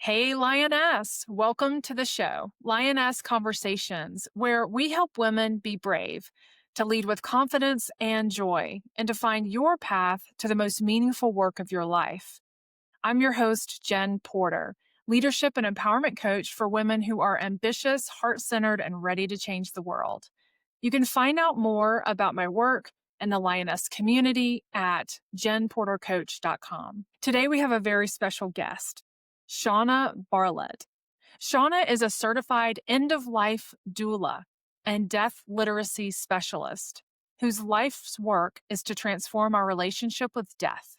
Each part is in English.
Hey, Lioness, welcome to the show, Lioness Conversations, where we help women be brave, to lead with confidence and joy, and to find your path to the most meaningful work of your life. I'm your host, Jen Porter, leadership and empowerment coach for women who are ambitious, heart centered, and ready to change the world. You can find out more about my work and the Lioness community at jenportercoach.com. Today, we have a very special guest, Shawna Barlette. Shawna is a certified end of life doula and death literacy specialist whose life's work is to transform our relationship with death.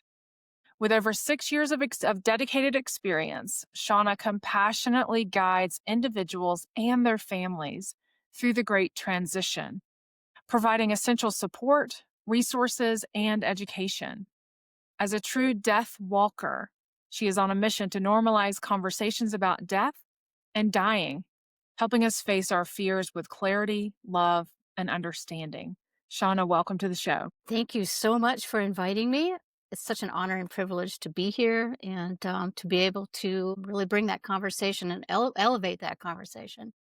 With over 6 years of dedicated experience, Shawna compassionately guides individuals and their families through the great transition, providing essential support, resources, and education. As a true death walker, she is on a mission to normalize conversations about death and dying, helping us face our fears with clarity, love, and understanding. Shawna, welcome to the show. Thank you so much for inviting me. It's such an honor and privilege to be here and to be able to really bring that conversation and elevate that conversation.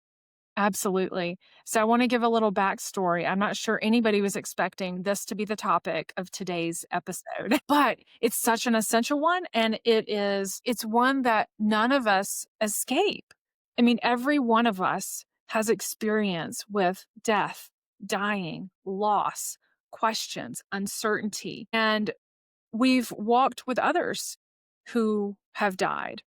Absolutely. So I want to give a little backstory. I'm not sure anybody was expecting this to be the topic of today's episode, but it's such an essential one. And it's one that none of us escape. I mean, every one of us has experience with death, dying, loss, questions, uncertainty. And we've walked with others who have died.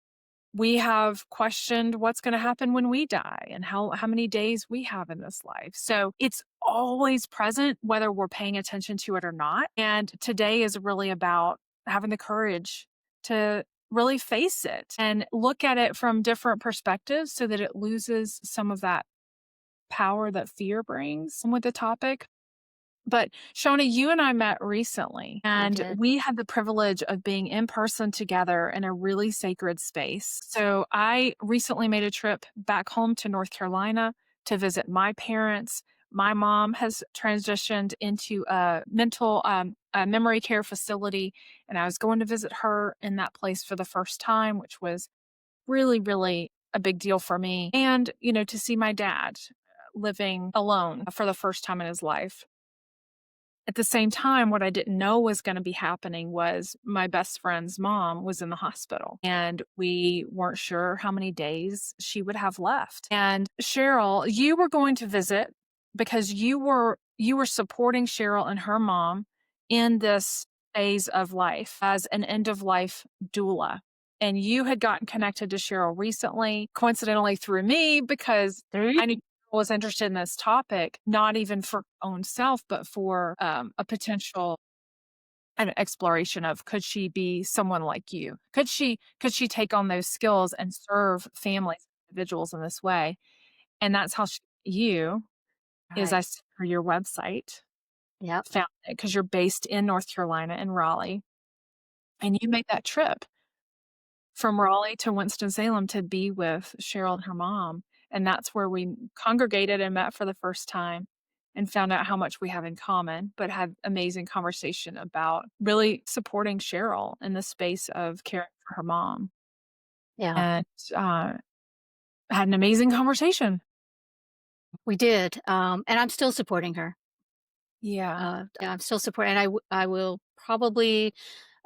We have questioned what's going to happen when we die and how many days we have in this life. So it's always present, whether we're paying attention to it or not. And today is really about having the courage to really face it and look at it from different perspectives so that it loses some of that power that fear brings with the topic. But Shawna, you and I met recently, We and did. we had the privilege of being in person together in a really sacred space. So I recently made a trip back home to North Carolina to visit my parents. My mom has transitioned into a memory care facility, and I was going to visit her in that place for the first time, which was really, really a big deal for me. And, to see my dad living alone for the first time in his life. At the same time, what I didn't know was gonna be happening was my best friend's mom was in the hospital, and we weren't sure how many days she would have left. And Cheryl, you were going to visit because you were supporting Cheryl and her mom in this phase of life as an end of life doula. And you had gotten connected to Cheryl recently, coincidentally through me, because There you I knew was interested in this topic, not even for her own self, but for a potential an exploration of could she be someone like you? Could she take on those skills and serve families, individuals in this way? And that's how you is Right. I sent her your website, Yep. found it because you're based in North Carolina in Raleigh, and you made that trip from Raleigh to Winston-Salem to be with Cheryl and her mom, and that's where we congregated and met for the first time and found out how much we have in common, but had amazing conversation about really supporting Cheryl in the space of caring for her mom, Yeah. and, had an amazing conversation. We did. And I'm still supporting her. Yeah. Yeah, I'm still supporting. I will probably.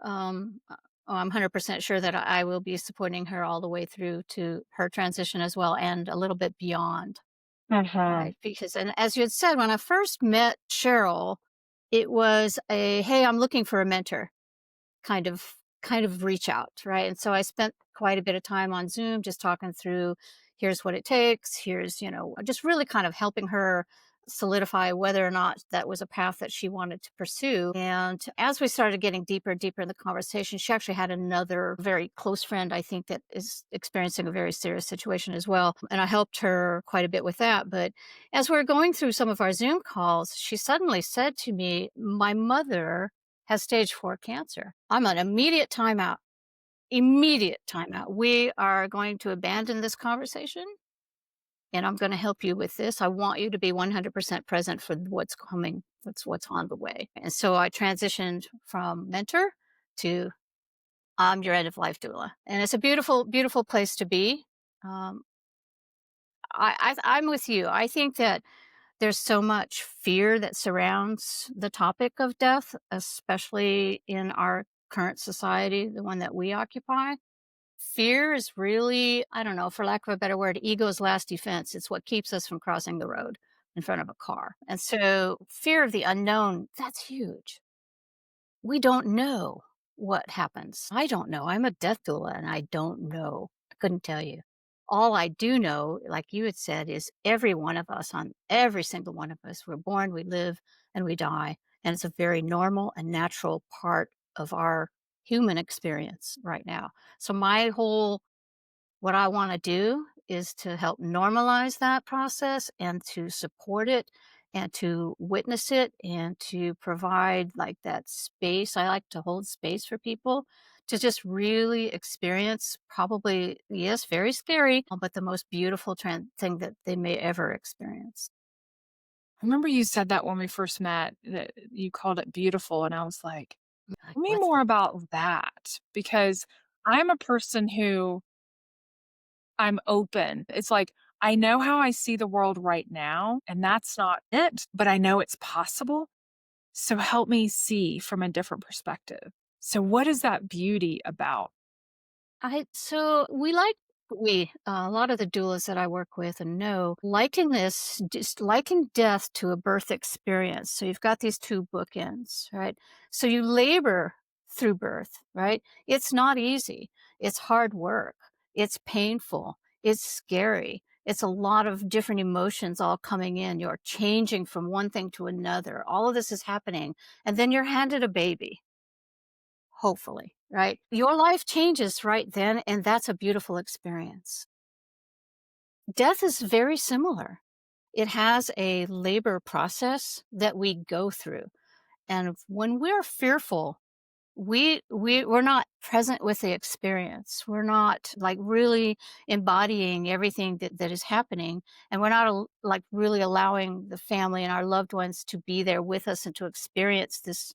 I'm 100% sure that I will be supporting her all the way through to her transition as well, and a little bit beyond. Mhm. Right, because and as you had said, when I first met Cheryl, it was a, "Hey, I'm looking for a mentor," kind of reach out, right? And so I spent quite a bit of time on Zoom just talking through, here's what it takes, here's, just really kind of helping her solidify whether or not that was a path that she wanted to pursue. And as we started getting deeper and deeper in the conversation, she actually had another very close friend, I think, that is experiencing a very serious situation as well. And I helped her quite a bit with that. But as we were going through some of our Zoom calls, she suddenly said to me, "My mother has stage 4 cancer. I'm on immediate timeout. Immediate timeout. We are going to abandon this conversation, and I'm gonna help you with this. I want you to be 100% present for what's coming, what's on the way." And so I transitioned from mentor to I'm your end of life doula. And it's a beautiful, beautiful place to be. Um, I'm with you. I think that there's so much fear that surrounds the topic of death, especially in our current society, the one that we occupy. Fear is really, I don't know, for lack of a better word, ego's last defense. It's what keeps us from crossing the road in front of a car. And so, fear of the unknown, that's huge. We don't know what happens. I don't know. I'm a death doula and I don't know. I couldn't tell you. All I do know, like you had said, is every one of us, on every single one of us, we're born, we live, and we die. And it's a very normal and natural part of our human experience right now. So, my whole what I wanna do is to help normalize that process and to support it and to witness it and to provide, like, that space. I like to hold space for people to just really experience probably, yes, very scary, but the most beautiful thing that they may ever experience. I remember you said that when we first met, that you called it beautiful, and I was like, Like, tell me what's more that? about that because I'm a person who I'm open. It's like, I know how I see the world right now, and that's not it, but I know it's possible. So help me see from a different perspective. So, what is that beauty about? I so we like we a lot of the doulas that I work with and know liken this just liken death to a birth experience. So you've got these two bookends, right? So you labor through birth, right? It's not easy. It's hard work. It's painful. It's scary. It's a lot of different emotions all coming in. You're changing from one thing to another. All of this is happening. And then you're handed a baby, hopefully, right? Your life changes right then, and that's a beautiful experience. Death is very similar. It has a labor process that we go through. And when we're fearful, we're not present with the experience. We're not like really embodying everything that is happening, and we're not like really allowing the family and our loved ones to be there with us and to experience this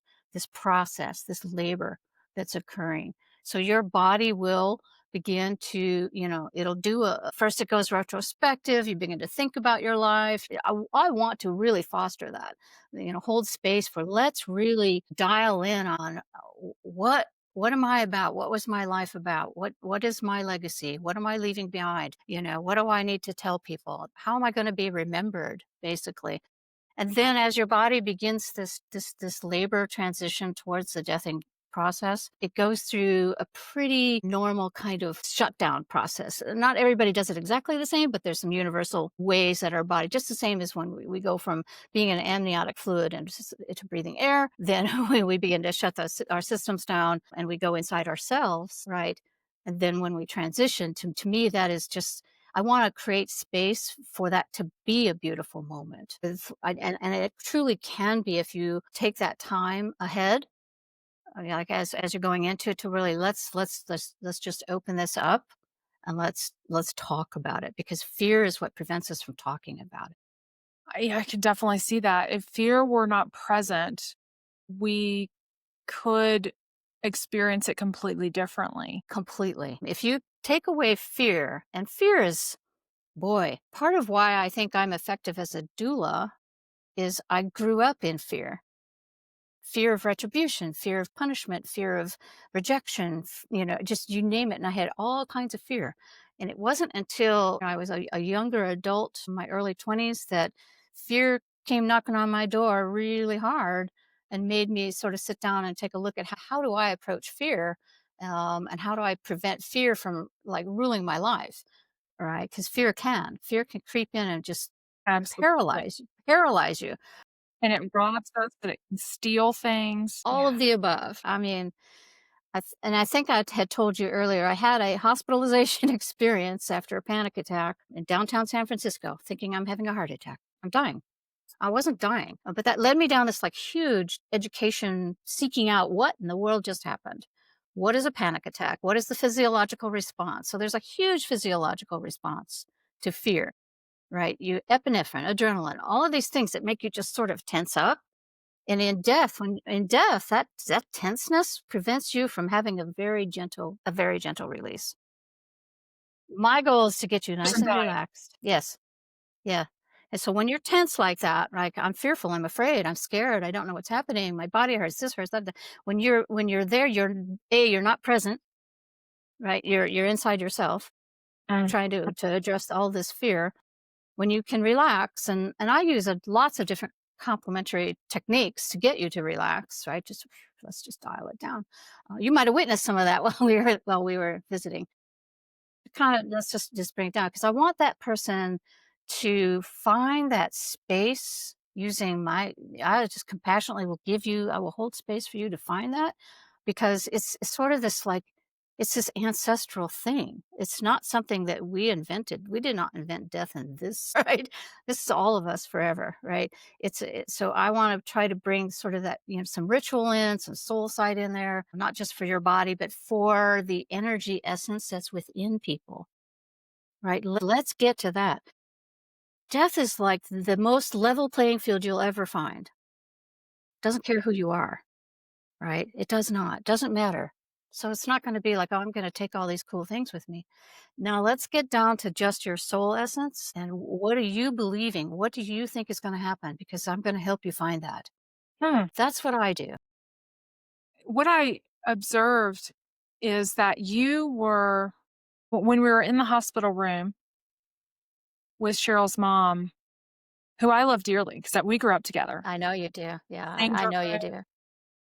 process, this labor that's occurring. So your body will begin to, it'll do a first it goes retrospective, you begin to think about your life. I want to really foster that, hold space for let's really dial in on what am I about? What was my life about? What is my legacy? What am I leaving behind? What do I need to tell people? How am I going to be remembered, basically? And then as your body begins this labor transition towards the deathing process, it goes through a pretty normal kind of shutdown process. Not everybody does it exactly the same, but there's some universal ways that our body, just the same as when we go from being an amniotic fluid into breathing air, then we begin to shut our systems down and we go inside ourselves, right? And then when we transition, to me, that is just I want to create space for that to be a beautiful moment. And it truly can be if you take that time ahead, like as you're going into it, to really let's just open this up and let's talk about it because fear is what prevents us from talking about it I could definitely see that. If fear were not present, we could experience it completely differently. completely. If you take away fear, and fear is, boy, part of why I think I'm effective as a doula is I grew up in fear of retribution, fear of punishment, fear of rejection, just you name it. And I had all kinds of fear. And it wasn't until I was a younger adult, in my early 20s, that fear came knocking on my door really hard and made me sort of sit down and take a look at how do I approach fear, and how do I prevent fear from like ruling my life, right? Because fear can creep in and just Absolutely. paralyze you. And it robs us, but it can steal things. All Yeah. of the above. I mean, I think I had told you earlier, I had a hospitalization experience after a panic attack in downtown San Francisco, thinking I'm having a heart attack. I'm dying. I wasn't dying, but that led me down this like huge education, seeking out what in the world just happened. What is a panic attack? What is the physiological response? So there's a huge physiological response to fear, right? You epinephrine, adrenaline, all of these things that make you just sort of tense up. And in death, that tenseness prevents you from having a very gentle release. My goal is to get you nice Person and dying. relaxed. Yes. Yeah. And so when you're tense like that, like I'm fearful, I'm afraid, I'm scared, I don't know what's happening, my body hurts, this hurts, that. When you're there, you're not present, right? You're inside yourself, Mm. trying to address all this fear. When you can relax, and I use lots of different complementary techniques to get you to relax, right? Just let's just dial it down. You might have witnessed some of that while we were visiting. Kind of let's just bring it down because I want that person to find that space using my I just compassionately will give you I will hold space for you to find that because it's sort of this like it's this ancestral thing. It's not something that we invented. We did not invent death in this, right? This is all of us forever, right? So I want to try to bring sort of that, some ritual in, some soul side in there, not just for your body, but for the energy essence that's within people, right? Let's get to that. Death is like the most level playing field you'll ever find. Doesn't care who you are, right? It does not. Doesn't matter. So it's not going to be like, oh, I'm going to take all these cool things with me. Now let's get down to just your soul essence and what are you believing? What do you think is going to happen? Because I'm going to help you find that. Hmm. That's what I do. What I observed is that you were, when we were in the hospital room with Cheryl's mom, who I love dearly because we grew up together, I know you do. Yeah, same I dirt know you road,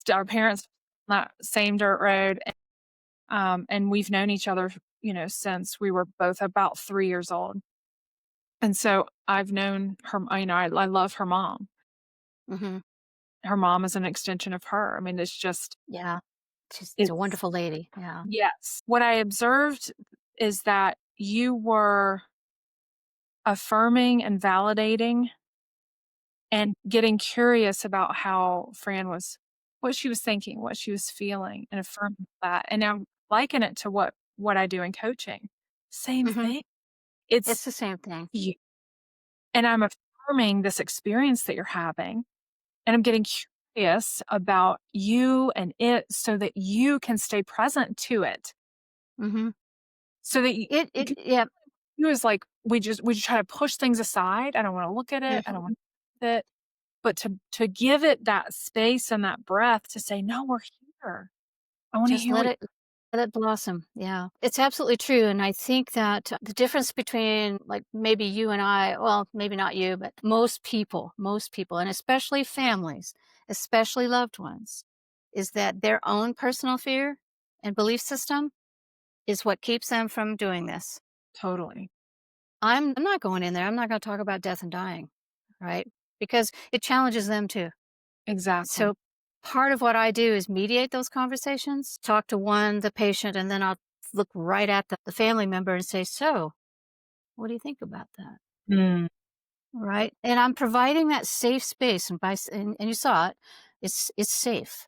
do. our parents, not same dirt road. And we've known each other, since we were both about 3 years old. And so I've known her, I love her mom. Hmm. Her mom is an extension of her. I mean, it's just, Yeah. She's a it's, wonderful lady. Yeah. yes. What I observed is that you were affirming and validating and getting curious about how Fran was, what she was thinking, what she was feeling, and affirming that. And now liken it to what I do in coaching. Same Hmm. thing. It's It's the same thing. you. And I'm affirming this experience that you're having, and I'm getting curious about you and it so that you can stay present to it. Hmm. So that you It because yeah. you is like, we just try to push things aside. I don't wanna look at it. I don't Mhm. want it. But to give it that space and that breath to say, "No, we're here. I wanna Just hear what." let it blossom. Yeah. It's absolutely true, and I think that the difference between, like, maybe you and I well, maybe not you, but most people, and especially families, especially loved ones, is that their own personal fear and belief system is what keeps them from doing this. Totally. I'm not going in there, I'm not gonna talk about death and dying, right? Because it challenges them too. Exactly. So part of what I do is mediate those conversations, talk to the patient, and then I'll look right at the family member and say, so what do you think about that? Mm. Right. And I'm providing that safe space. And you saw it, it's safe.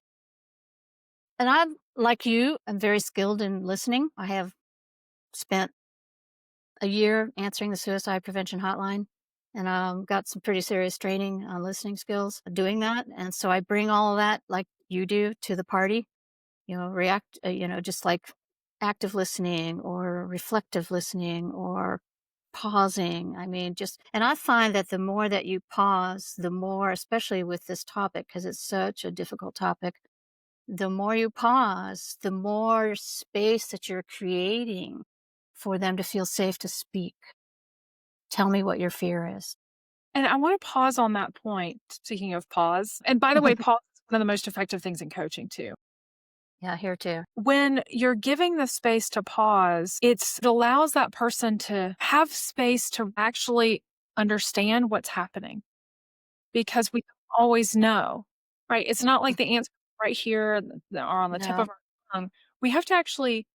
And I'm like you, I'm very skilled in listening. I have spent a year answering the suicide prevention hotline and got some pretty serious training on listening skills doing that. And so I bring all of that, like you do, to the party. Just like active listening or reflective listening or pausing. I mean, and I find that the more that you pause, the more, especially with this topic, because it's such a difficult topic, the more you pause, the more space that you're creating for them to feel safe to speak. Tell me what your fear is. And I wanna pause on that point, speaking of pause. And by the way, pause is one of the most effective things in coaching too. Yeah, here too. When you're giving the space to pause, it allows that person to have space to actually understand what's happening because we don't always know, right? It's not like the answer right here or on the tip No, of our tongue. We have to actually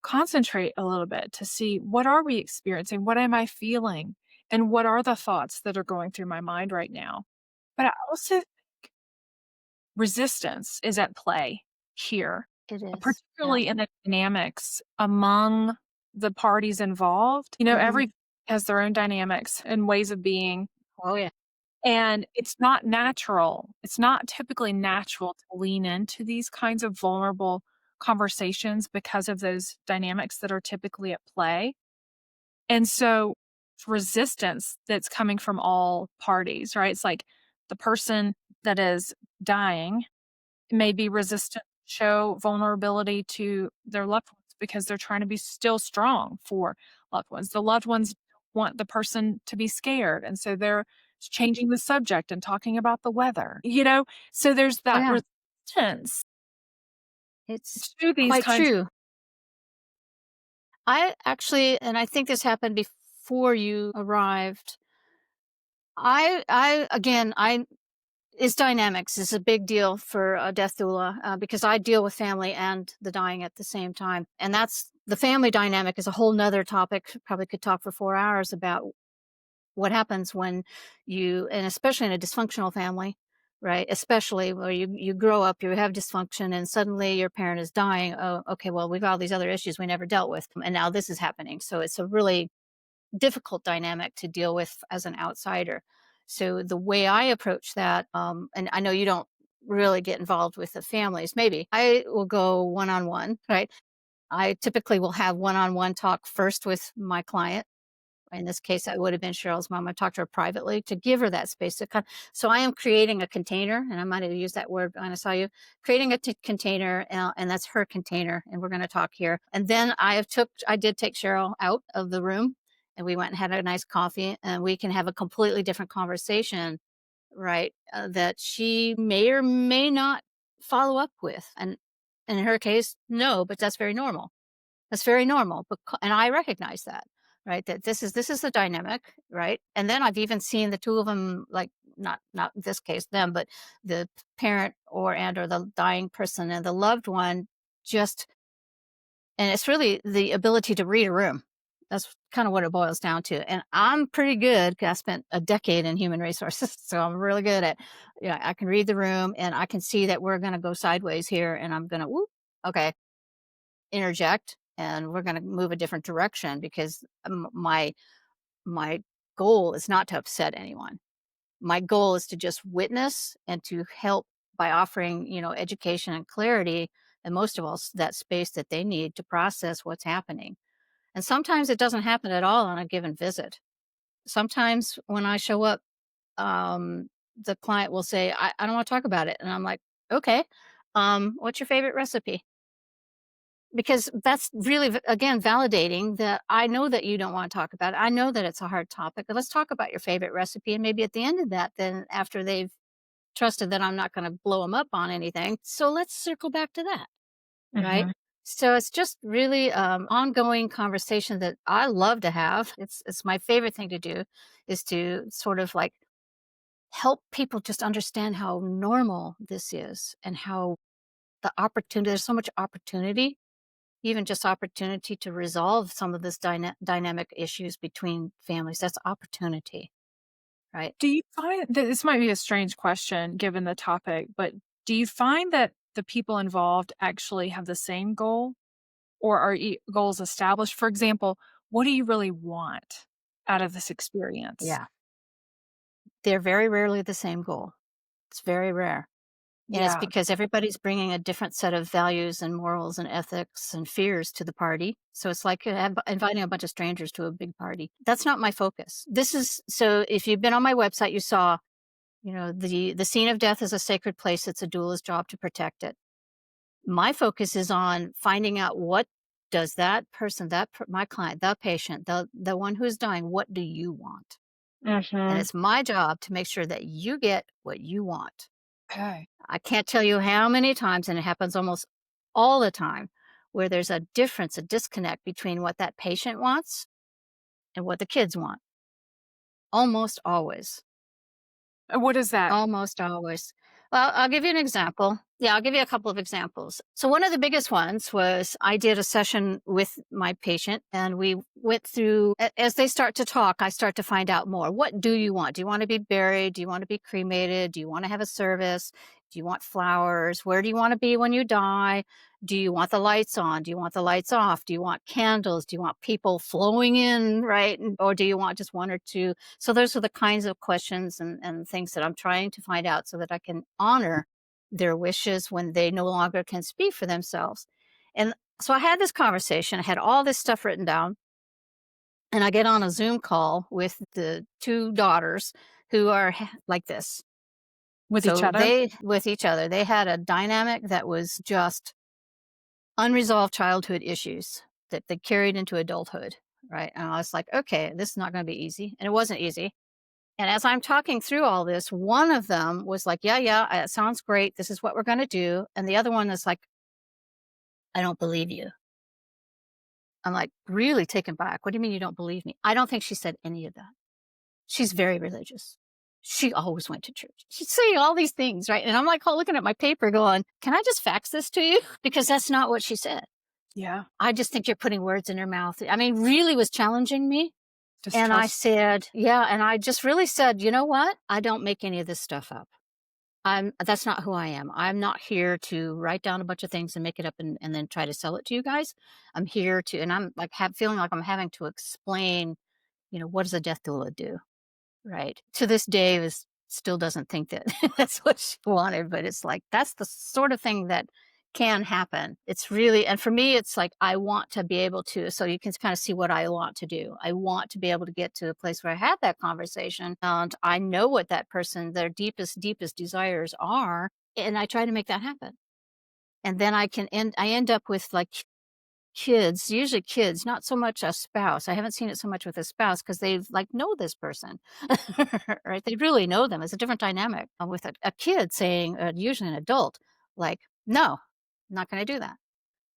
concentrate a little bit to see what are we experiencing? What am I feeling? And what are the thoughts that are going through my mind right now? But I also think resistance is at play here, it is. Yeah. particularly in the dynamics among the parties involved. Hmm. Every has their own dynamics and ways of being. Oh, yeah. And it's not natural. It's not typically natural to lean into these kinds of vulnerable conversations because of those dynamics that are typically at play. And so resistance that's coming from all parties, right? It's like the person that is dying may be resistant, show vulnerability to their loved ones because they're trying to be still strong for loved ones. The loved ones want the person to be scared. And so they're changing the subject and talking about the weather, So there's Oh, that yeah. resistance It's to these quite kinds. true. I actually, and I think this happened before you arrived. I is dynamics is a big deal for a death doula because I deal with family and the dying at the same time. And that's the family dynamic is a whole nother topic. Probably could talk for 4 hours about what happens when and especially in a dysfunctional family, right? Especially where you grow up, you have dysfunction, and suddenly your parent is dying. Oh, okay, well, we've got all these other issues we never dealt with. And now this is happening. So it's a really difficult dynamic to deal with as an outsider. So the way I approach that, and I know you don't really get involved with the families, maybe I will go one on one, right? I typically will have one on one talk first with my client. In this case, I would have been Cheryl's mom. I talked to her privately to give her that space to so I am creating a container, and I might have used that word when I saw you, creating a container, and that's her container, and we're going to talk here. And then I did take Cheryl out of the room, and we went and had a nice coffee, and we can have a completely different conversation, right? That she may or may not follow up with, and in her case, no, but that's very normal. That's very normal, and I recognize that, right? That this is the dynamic, right? And then I've even seen the two of them, like not in this case them, but the parent or the dying person and the loved one, just and it's really the ability to read a room. That's kind of what it boils down to. And I'm pretty good 'cause I spent a decade in human resources, so I'm really good at, yeah, I can read the room and I can see that we're going to go sideways here, and I'm going to, whoop, okay, interject and we're going to move a different direction because my goal is not to upset anyone. My goal is to just witness and to help by offering, education and clarity, and most of all that space that they need to process what's happening. And sometimes it doesn't happen at all on a given visit. Sometimes when I show up, the client will say, I don't want to talk about it, and I'm like, okay, what's your favorite recipe? Because that's really, again, validating that I know that you don't wanna talk about it. I know that it's a hard topic, but let's talk about your favorite recipe, and maybe at the end of that, then after they've trusted that I'm not gonna blow them up on anything, so let's circle back to that, right? Mhm. So it's just really, ongoing conversation that I love to have. It's my favorite thing to do is to sort of, like, help people just understand how normal this is and how there's so much opportunity, even just opportunity to resolve some of this dynamic issues between families. That's opportunity, right? Do you find that this might be a strange question given the topic, but do you find that the people involved actually have the same goal or are goals established? For example, what do you really want out of this experience? Yeah. They're very rarely the same goal. It's very rare. And it's Yeah. because everybody's bringing a different set of values and morals and ethics and fears to the party. So it's like inviting a bunch of strangers to a big party. That's not my focus. This is so if you've been on my website, you saw, the scene of death is a sacred place. It's a doula's job to protect it. My focus is on finding out what does that person, my client, the patient, the one who's dying, what do you want? And Mhm. it's my job to make sure that you get what you want. Okay. I can't tell you how many times, and it happens almost all the time, where there's a difference, a disconnect between what that patient wants and what the kids want. Almost always. What is that? Almost always. Well, I'll give you an example. Yeah, I'll give you a couple of examples. So, one of the biggest ones was I did a session with my patient, and we went through, as they start to talk, I start to find out more. What do you want? Do you want to be buried? Do you want to be cremated? Do you want to have a service? Do you want flowers? Where do you want to be when you die? Do you want the lights on? Do you want the lights off? Do you want candles? Do you want people flowing in, right? Or do you want just one or two? So those are the kinds of questions and things that I'm trying to find out so that I can honor their wishes when they no longer can speak for themselves. And so I had this conversation. I had all this stuff written down, and I get on a Zoom call with the two daughters who are like this. with each So other? they, with each other, they had a dynamic that was just unresolved childhood issues that they carried into adulthood, right? And I was like, okay, this is not going to be easy. And it wasn't easy. And as I'm talking through all this, one of them was like, yeah, yeah, it sounds great. This is what we're going to do. And the other one is like, I don't believe you. I'm like, really taken back. What do you mean you don't believe me? I don't think she said any of that. She's very religious. She always went to church. She's saying all these things, right? And I'm like looking at my paper going, can I just fax this to you? Because that's not what she said. Yeah. I just think you're putting words in her mouth. I mean, really was challenging me. And I Distrust. said, yeah. And I just really said, you know what? I don't make any of this stuff up. That's not who I am. I'm not here to write down a bunch of things and make it up and then try to sell it to you guys. I'm here to, and I'm like feeling like I'm having to explain, what does a death doula do? Right. To this day, is still doesn't think that that's what she wanted, but it's like that's the sort of thing that can happen. It's really, and for me, it's like I want to be able to, so you can kind of see what I want to do. I want to be able to get to a place where I have that conversation and I know what that person, their deepest desires are, and I try to make that happen. And then I end up with like kids, usually kids, not so much a spouse. I haven't seen it so much with a spouse because they like know this person, right? They really know them. It's a different dynamic with a kid saying, usually an adult, like, no, I'm not going to do that,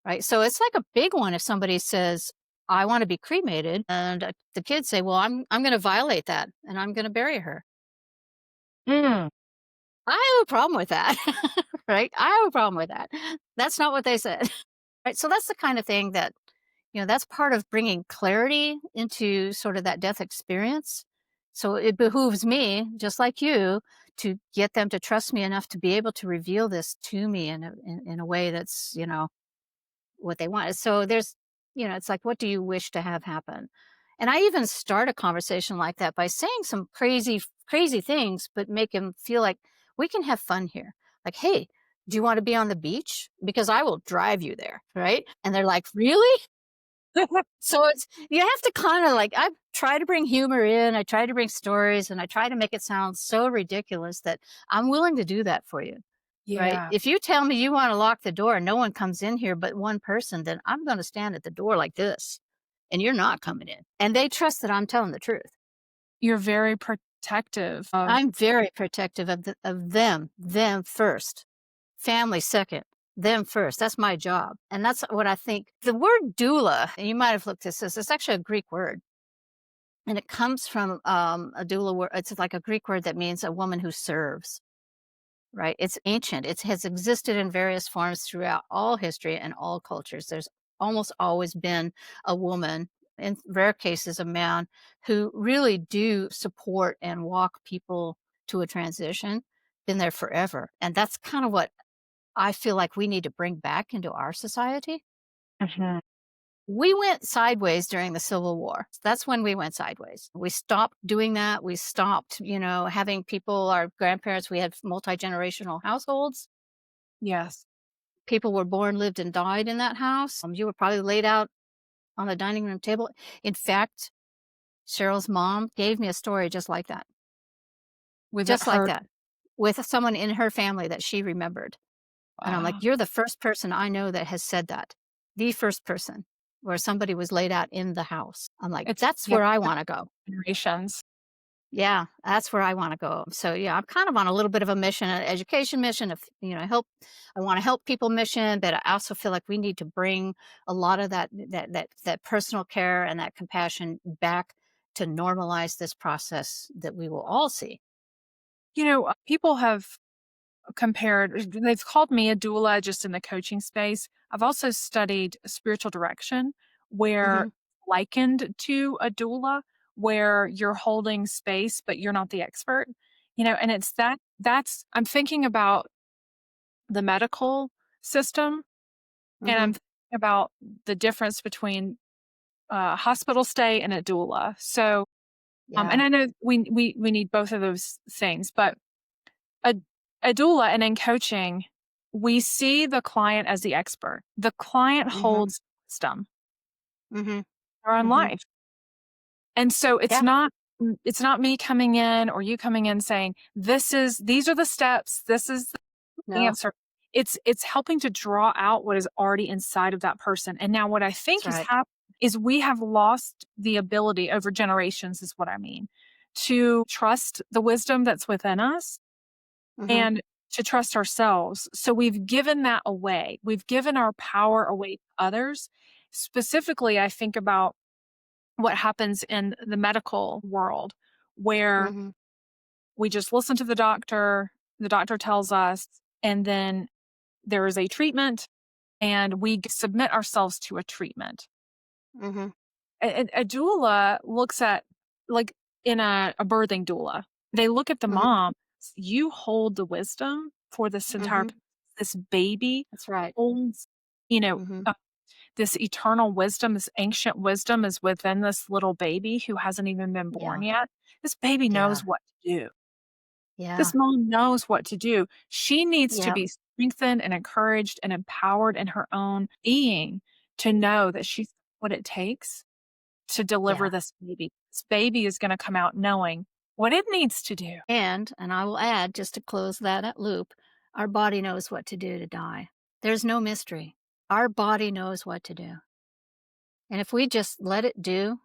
right? So it's like a big one if somebody says, I want to be cremated, and the kids say, well, I'm going to violate that and I'm going to bury her. Mm. I have a problem with that, right? I have a problem with that. That's not what they said, right? So that's the kind of thing that that's part of bringing clarity into sort of that death experience. So it behooves me, just like you, to get them to trust me enough to be able to reveal this to me in a way that's, what they want. So there's, it's like, what do you wish to have happen? And I even start a conversation like that by saying some crazy things, but make them feel like we can have fun here. Like, hey, do you want to be on the beach? Because I will drive you there, right? And they're like, really? So it's you have to kinda like I try to bring humor in, I try to bring stories, and I try to make it sound so ridiculous that I'm willing to do that for you, right? Yeah. If you tell me you wanna lock the door and no one comes in here but one person, then I'm gonna stand at the door like this, and you're not coming in. And they trust that I'm telling the truth. You're very protective of. I'm very protective of them first. Family second, them first. That's my job. And that's what I think. The word doula, and you might have looked at this, it's actually a Greek word. And it comes from a doula word. It's like a Greek word that means a woman who serves, right? It's ancient. It has existed in various forms throughout all history and all cultures. There's almost always been a woman, in rare cases, a man, who really do support and walk people to a transition. Been there forever. And that's kind of what I feel like we need to bring back into our society. Mhm. We went sideways during the Civil War. That's when we went sideways. We stopped doing that. We stopped, having people, our grandparents, we had multi-generational households. Yes. People were born, lived, and died in that house. You were probably laid out on the dining room table. In fact, Cheryl's mom gave me a story With just like her. that, with someone in her family that she remembered. And I'm like, Wow. "You're the first person I know that has said that. The first person where somebody was laid out in the house." I'm like, It's "That's yeah, where I wanna go." generations. Yeah, that's where I wanna go. So, yeah, I'm kind of on a little bit of a mission, an education mission of, help I wanna help people mission, but I also feel like we need to bring a lot of that personal care and that compassion back to normalize this process that we will all see. People have compared, they've called me a doula just in the coaching space. I've also studied spiritual direction where Mhm. likened to a doula, where you're holding space, but you're not the expert. And it's that's I'm thinking about the medical system And I'm Mhm. thinking about the difference between a hospital stay and a doula. So, and Yeah. I know we need both of those things, but a a doula and in coaching, we see the client as the expert. The client Mhm. holds wisdom Mhm. for our own Mhm. life. And so Yeah. it's not me coming in or you coming in saying, these are the steps, this is the No. answer. It's helping to draw out what is already inside of that person. And now what I That's think has right. happened is we have lost the ability over generations is what I mean, to trust the wisdom that's within us Mhm. and to trust ourselves. So we've given that away. We've given our power away to others. Specifically, I think about what happens in the medical world where Mhm. we just listen to the doctor tells us, and then there is a treatment and we submit ourselves to a treatment. Mhm. A doula looks at, like in a birthing doula, they look at the Mhm. mom. You hold the wisdom for this entire Mhm. this baby That's right. holds, you know, Mhm. this eternal wisdom, this ancient wisdom is within this little baby who hasn't even been born Yeah. yet. This baby Yeah. knows what to do. Yeah. This mom knows what to do. She needs to Yeah. be strengthened and encouraged and empowered in her own being to know that she's what it takes to deliver Yeah. this baby. This baby is gonna come out knowing what it needs to do. And I will add, just to close that loop, our body knows what to do to die. There's no mystery. Our body knows what to do. And if we just let it do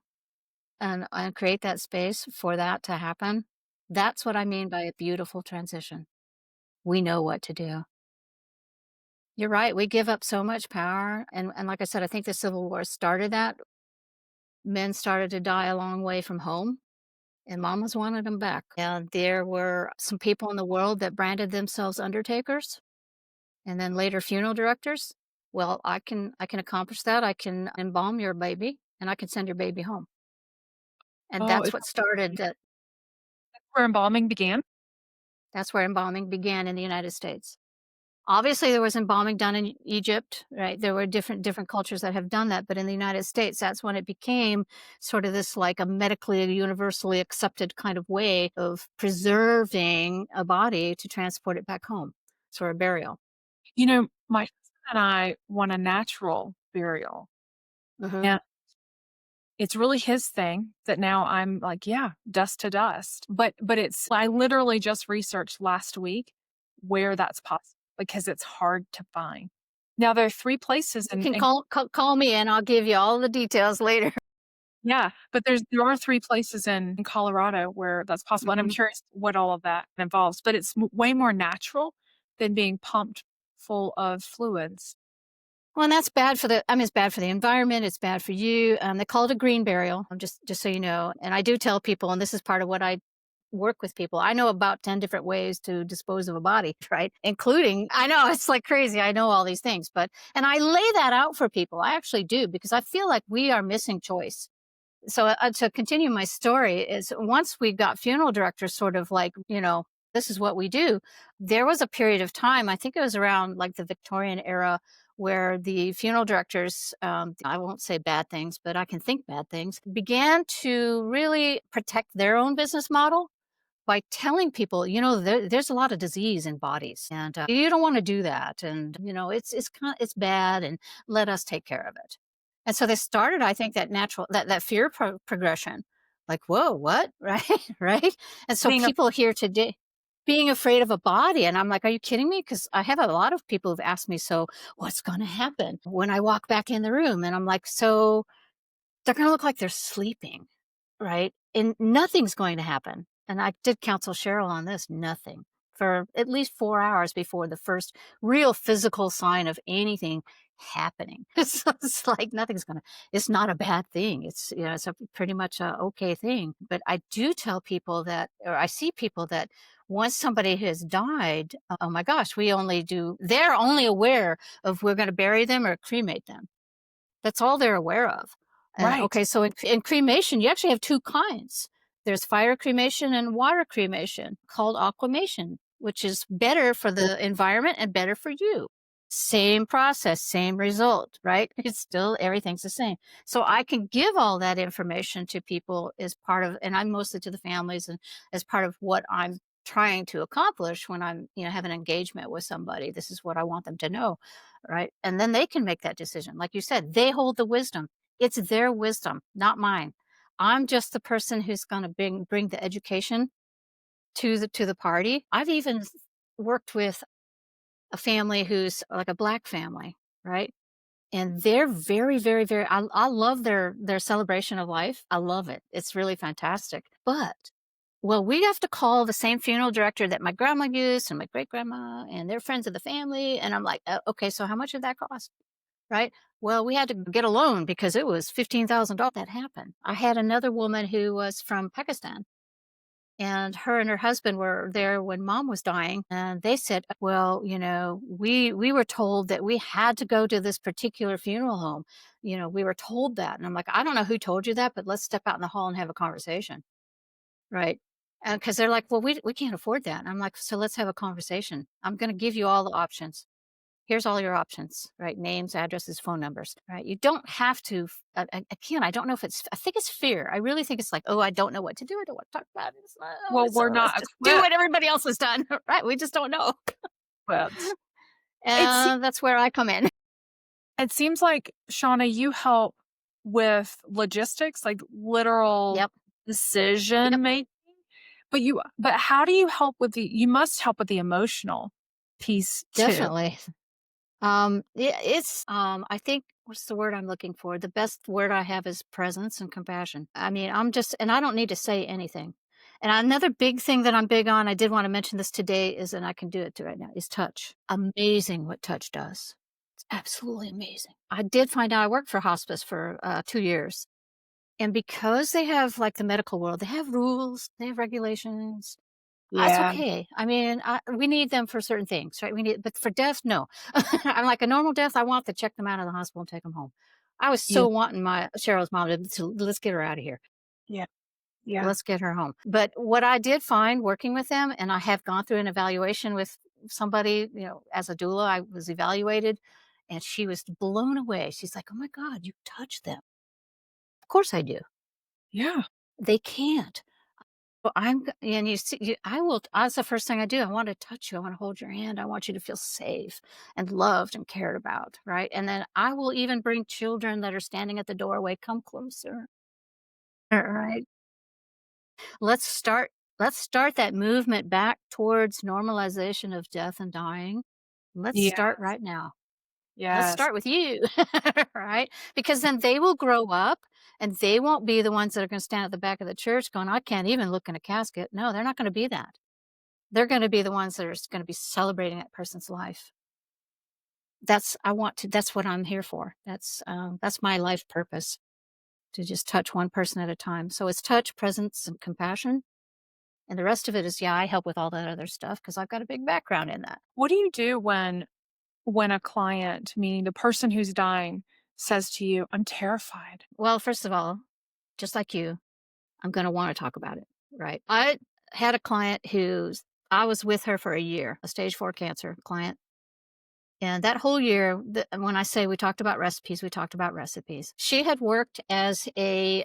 and create that space for that to happen, that's what I mean by a beautiful transition. We know what to do. You're right. We give up so much power. And like I said, I think the Civil War started that. Men started to die a long way from home, and mamas wanted them back. And there were some people in the world that branded themselves undertakers and then later funeral directors. Well, I can accomplish that. I can embalm your baby and I can send your baby home. And Oh, that's is what that started that. where embalming began? That's where embalming began in the United States. Obviously, there was embalming done in Egypt, right? There were different cultures that have done that, but in the United States, that's when it became sort of this like a medically universally accepted kind of way of preserving a body to transport it back home for a burial. You know, my husband and I want a natural burial, Mhm. and it's really his thing that now I'm like, "Yeah, dust to dust." But it's I literally just researched last week where that's possible because it's hard to find. Now there are 3 places You can call me and I'll give you all the details later. yeah, but there are 3 places in Colorado where that's possible, and I'm Mhm. curious what all of that involves, but it's way more natural than being pumped full of fluids. Well, and that's bad for the I mean, it's bad for the environment, it's bad for you, they call it a green burial, just so you know, and I do tell people, and this is part of what I work with people, I know about 10 different ways to dispose of a body, right? Including I know, it's like crazy, I know all these things, but and I lay that out for people, I actually do, because I feel like we are missing choice. So to continue my story is once we got funeral directors sort of like this is what we do, there was a period of time, I think it was around like the Victorian era, where the funeral directors, I won't say bad things but I can think bad things, began to really protect their own business model by telling people, there's a lot of disease in bodies, and you don't want to do that, and it's bad, and let us take care of it. And so they started, I think, that natural that fear progression, like, whoa, what, right, right. And so Being a people here today being afraid of a body, and I'm like, are you kidding me? Because I have a lot of people who've asked me, so what's going to happen when I walk back in the room? And I'm like, so they're going to look like they're sleeping. Right? And nothing's going to happen. And I did counsel Cheryl on this, nothing for at least 4 hours before the first real physical sign of anything happening. It's like nothing's gonna it's not a bad thing. It's a pretty much a okay thing. But I do tell people that, or I see people that once somebody has died, oh my gosh, they're only aware of we're gonna bury them or cremate them. That's all they're aware of. right. Okay, so in cremation, you actually have 2 kinds. There's fire cremation and water cremation called aquamation, which is better for the environment and better for you. Same process, same result, right? It's still everything's the same. So I can give all that information to people as part of, and I'm mostly to the families and as part of what I'm trying to accomplish when I'm, have an engagement with somebody. This is what I want them to know, right? And then they can make that decision. Like you said, they hold the wisdom. It's their wisdom, not mine. I'm just the person who's going to bring the education to the party. I've even worked with a family who's like a Black family, right? And they're very, very, very I love their celebration of life. I love it. It's really fantastic. But well, we have to call the same funeral director that my grandma used and my great grandma, and they're friends of the family. And I'm like, okay, so how much did that cost? Right? Well, we had to get a loan because it was $15,000 that happened. I had another woman who was from Pakistan, and her and her husband were there when mom was dying, and they said, well, we were told that we had to go to this particular funeral home. We were told that. And I'm like, I don't know who told you that, but let's step out in the hall and have a conversation, right? Because they're like, well, we can't afford that. And I'm like, so let's have a conversation. I'm going to give you all the options. Here's all your options, right? Names, addresses, phone numbers, right? You don't have to. Again, I don't know if I think it's fear. I really think it's like, oh, I don't know what to do. I don't want to talk about it. It's like, oh, Well, we're let's not just do equipped. what everybody else has done, right? We just don't know. It se And that's where I come in. it seems like, Shawna, you help with logistics, like literal Yep. decision Yep. making, but how do you help with you must help with the emotional piece too. Definitely. Yeah, it's I think what's the word I'm looking for? The best word I have is presence and compassion. I mean, and I don't need to say anything. And another big thing that I'm big on, I did want to mention this today, is, and I can do it right now, is touch. Amazing what touch does. It's absolutely amazing. I did find out I worked for hospice for 2 years. And because they have, like the medical world, they have rules, they have regulations. That's Yeah. okay. I mean, we need them for certain things, right? But for death, no. I'm like a normal death. I want to check them out of the hospital and take them home. I was Yeah. so wanting my Cheryl's mom to let's get her out of here. Yeah. Yeah. Let's get her home. But what I did find working with them, and I have gone through an evaluation with somebody, as a doula, I was evaluated, and she was blown away. She's like, "Oh my God, you touch them." Of course I do. Yeah. They can't. Well, and you see, I will. That's the first thing I do. I want to touch you. I want to hold your hand. I want you to feel safe and loved and cared about, right? And then I will even bring children that are standing at the doorway. Come closer, all right? Let's start. Let's start that movement back towards normalization of death and dying. Let's Yeah. start right now. Let's Yes. start with you, right? Because then they will grow up and they won't be the ones that are going to stand at the back of the church going, I can't even look in a casket. No, they're not going to be that. They're gonna be the ones that are gonna be celebrating that person's life. That's what I'm here for. That's my life purpose, to just touch one person at a time. So it's touch, presence, and compassion, and the rest of it is, yeah, I help with all that other stuff because 'cause I've got a big background in that. What do you do when a client, meaning the person who's dying, says to you, "I'm terrified." Well, first of all, just like you, I'm gonna wanna talk about it, right? I had a client I was with her for a year, a stage 4 cancer client. And that whole year, when I say we talked about recipes, we talked about recipes. She had worked as a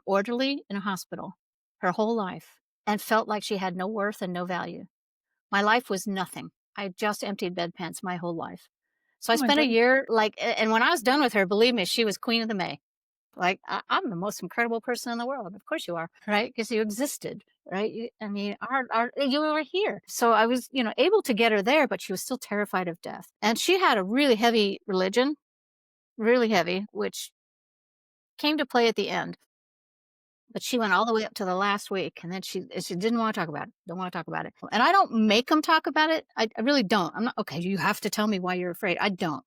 orderly in a hospital her whole life and felt like she had no worth and no value. My life was nothing. I just emptied bedpans my whole life. So I Oh my spent a goodness. year and when I was done with her, believe me, she was queen of the May. Like, I'm the most incredible person in the world. Of course you are, right? Because you existed, right? I mean, you were here. So I was, able to get her there, but she was still terrified of death. And she had a really heavy religion, really heavy, which came to play at the end. But she went all the way up to the last week, and then she didn't wanna talk about it, don't wanna talk about it. And I don't make them talk about it, I really don't. I'm not, "Okay, you have to tell me why you're afraid." I don't,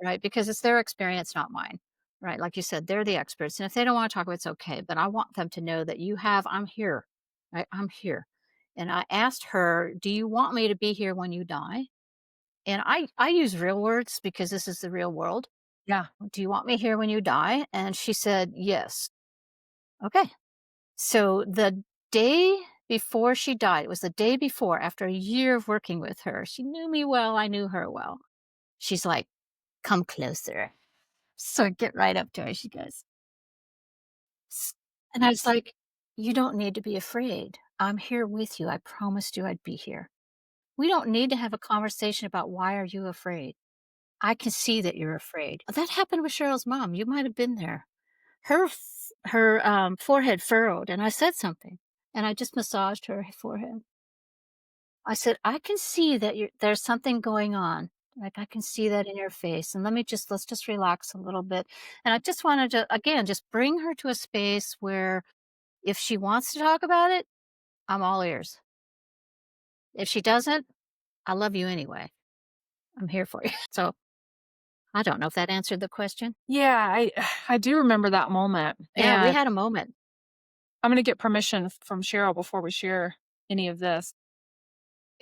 right? Because it's their experience, not mine, right? Like you said, they're the experts, and if they don't wanna talk about it, it's okay, but I want them to know that I'm here, right? I'm here. And I asked her, "Do you want me to be here when you die?" And I use real words because this is the real world. Yeah. "Do you want me here when you die?" And she said, "Yes." Okay. So the day before she died, it was the day before, after a year of working with her. She knew me well, I knew her well. She's like, "Come closer." So I get right up to her. She goes, "S," and I was like, "You don't need to be afraid. I'm here with you. I promised you I'd be here. We don't need to have a conversation about why are you afraid. I can see that you're afraid." That happened with Cheryl's mom. You might have been there. Her forehead furrowed, and I said something, and I just massaged her forehead. I said, "I can see that there's something going on. Like, I can see that in your face, and let's just relax a little bit." And I just wanted to, again, just bring her to a space where if she wants to talk about it, I'm all ears. If she doesn't, I love you anyway. I'm here for you. So, I don't know if that answered the question. Yeah, I do remember that moment, Yeah, we and had a moment. I'm gonna get permission from Cheryl before we share any of this